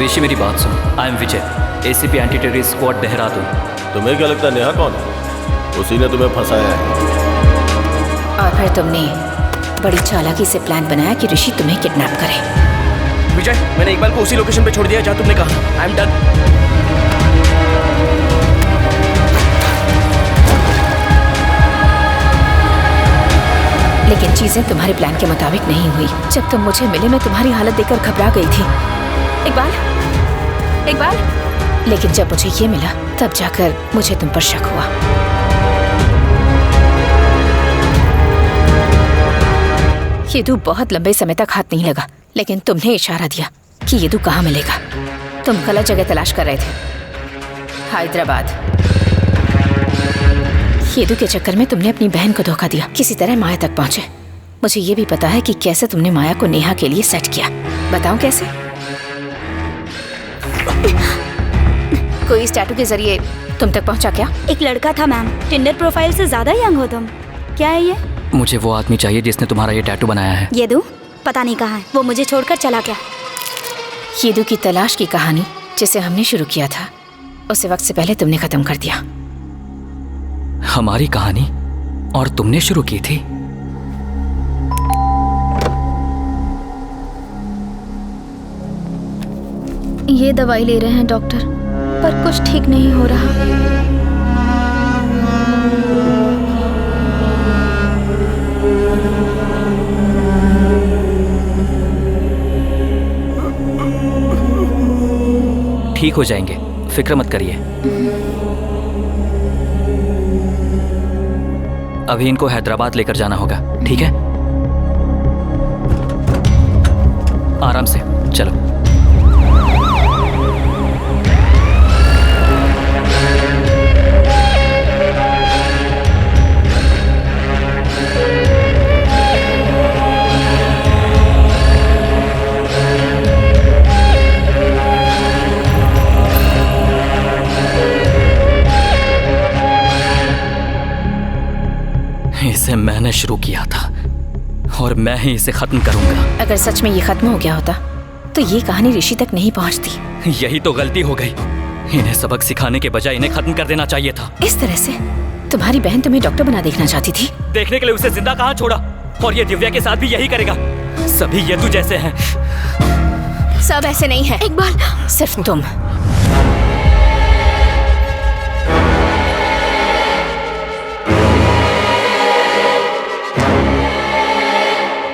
ऋषि मेरी बात सुनो। I am Vijay, ACP anti terrorist squad Dehradun.
तुम्हें क्या लगता है नेहा कौन है? उसी ने तुम्हें फंसाया है।
और फिर तुमने बड़ी चालाकी से प्लान बनाया कि ऋषि तुम्हें किडनैप करे।
विजय, मैंने इकबाल को उसी लोकेशन पे छोड़ दिया जहाँ तुमने कहा। आई एम डन।
लेकिन चीजें तुम्हारे प्लान के मुताबिक नहीं हुई। जब तुम मुझे मिले मैं तुम्हारी हालत देखकर घबरा गई थी। इकबाल, इकबाल। लेकिन जब मुझे ये मिला तब जाकर मुझे तुम पर शक हुआ। येदू बहुत लंबे समय तक हाथ नहीं लगा, लेकिन तुमने इशारा दिया कि येदू कहाँ मिलेगा। तुम गलत जगह तलाश कर रहे थे, हैदराबाद। येदू के चक्कर में तुमने अपनी बहन को धोखा दिया, किसी तरह माया तक पहुंचे। मुझे ये भी पता है कि कैसे तुमने माया को नेहा के लिए सेट किया। बताऊं कैसे? कोई इस टैटू के जरिए तुम तक पहुंचा क्या?
एक लड़का था मैम, टिंडर प्रोफाइल से ज्यादा यंग हो तुम। क्या है ये?
मुझे वो आदमी चाहिए जिसने तुम्हारा ये टैटू बनाया है।
येदू पता नहीं कहाँ है, वो मुझे छोड़कर चला गया।
येदू की तलाश की कहानी जिसे हमने शुरू किया था उसे वक्त से पहले तुमने खत्म कर दिया।
हमारी कहानी? और तुमने शुरू की थी?
ये दवाई ले रहे हैं डॉक्टर, पर कुछ ठीक नहीं हो रहा।
ठीक हो जाएंगे, फिक्र मत करिए। अभी इनको हैदराबाद लेकर जाना होगा, ठीक है? आराम से चलो। इसे मैंने शुरू किया था और मैं ही इसे खत्म करूंगा।
अगर सच में ये खत्म हो गया होता तो ये कहानी ऋषि तक नहीं पहुंचती।
यही तो गलती हो गई। इन्हें सबक सिखाने के बजाय इन्हें खत्म कर देना चाहिए था।
इस तरह से तुम्हारी बहन तुम्हें डॉक्टर बना देखना चाहती थी।
देखने के लिए उसे जिंदा कहाँ छोड़ा, और ये दिव्या के साथ भी यही करेगा। सभी येदू जैसे हैं।
सब ऐसे नहीं है इकबाल, सिर्फ तुम।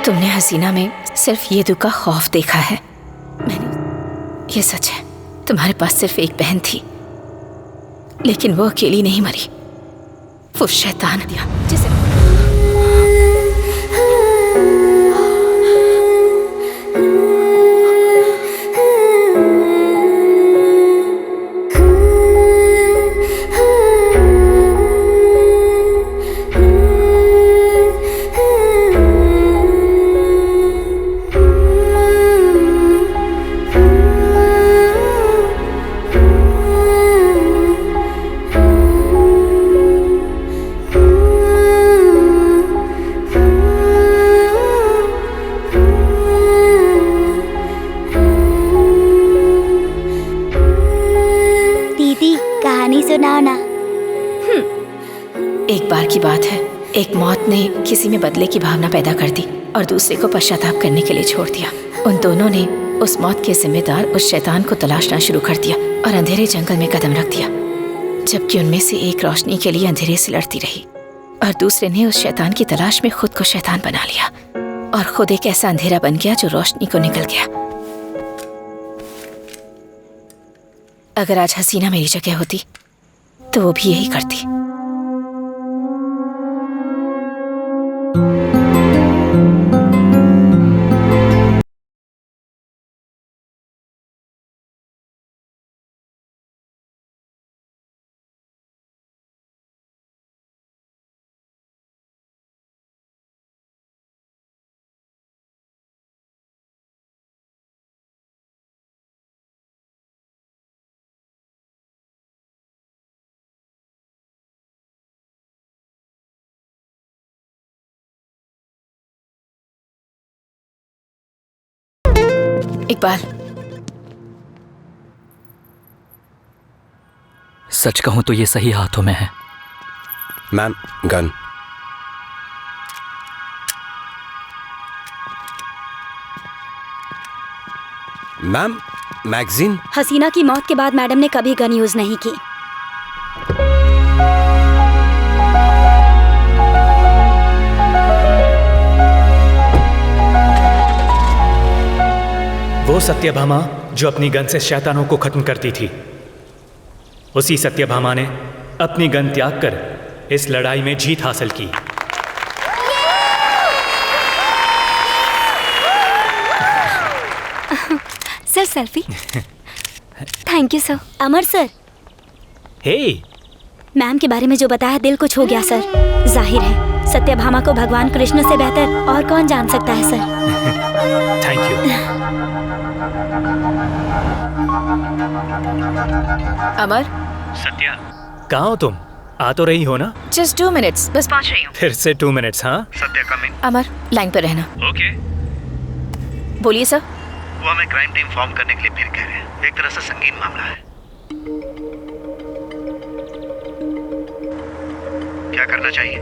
तुमने हसीना में सिर्फ येदू का खौफ देखा है। ये सच है, तुम्हारे पास सिर्फ एक बहन थी, लेकिन वो अकेली नहीं मरी। वो शैतान दिया जिसे की बात है, एक मौत ने किसी में बदले की भावना पैदा कर दी और दूसरे को पश्चाताप करने के लिए छोड़ दिया। उन दोनों ने उस मौत के जिम्मेदार उस शैतान को तलाशना शुरू कर दिया और अंधेरे जंगल में कदम रख दिया, जबकि उनमें से एक रोशनी के लिए अंधेरे से लड़ती रही और दूसरे ने उस शैतान की तलाश में खुद को शैतान बना लिया और खुद एक ऐसा अंधेरा बन गया जो रोशनी को निकल गया। अगर आज हसीना मेरी जगह होती तो वो भी यही करती। इकबाल,
सच कहूं तो ये सही हाथों में है।
Ma'am, gun. Ma'am, magazine.
Haseena की मौत के बाद मैडम ने कभी गन यूज नहीं की।
वो सत्यभामा जो अपनी गन से शैतानों को खत्म करती थी, उसी सत्यभामा ने अपनी गन त्याग कर इस लड़ाई में जीत हासिल की।
Sir selfie. Thank you sir. Amar sir,
hey,
ma'am के बारे में जो बताया दिल को छू गया सर। जाहिर है सत्यभामा को भगवान कृष्ण से बेहतर और कौन जान सकता है sir.
Thank you.
Amar.
Satya, कहाँ हो तुम? आ तो रही हो ना?
जस्ट 2 मिनट्स, बस पहुंच रही हूँ।
फिर से 2 मिनट्स? हाँ
सत्या कमिंग।
अमर, लाइन पर रहना।
ओके।
बोलिए सर।
वो हमें क्राइम टीम फॉर्म करने के लिए फिर कह रहे हैं। एक तरह से संगीन मामला है। क्या करना चाहिए?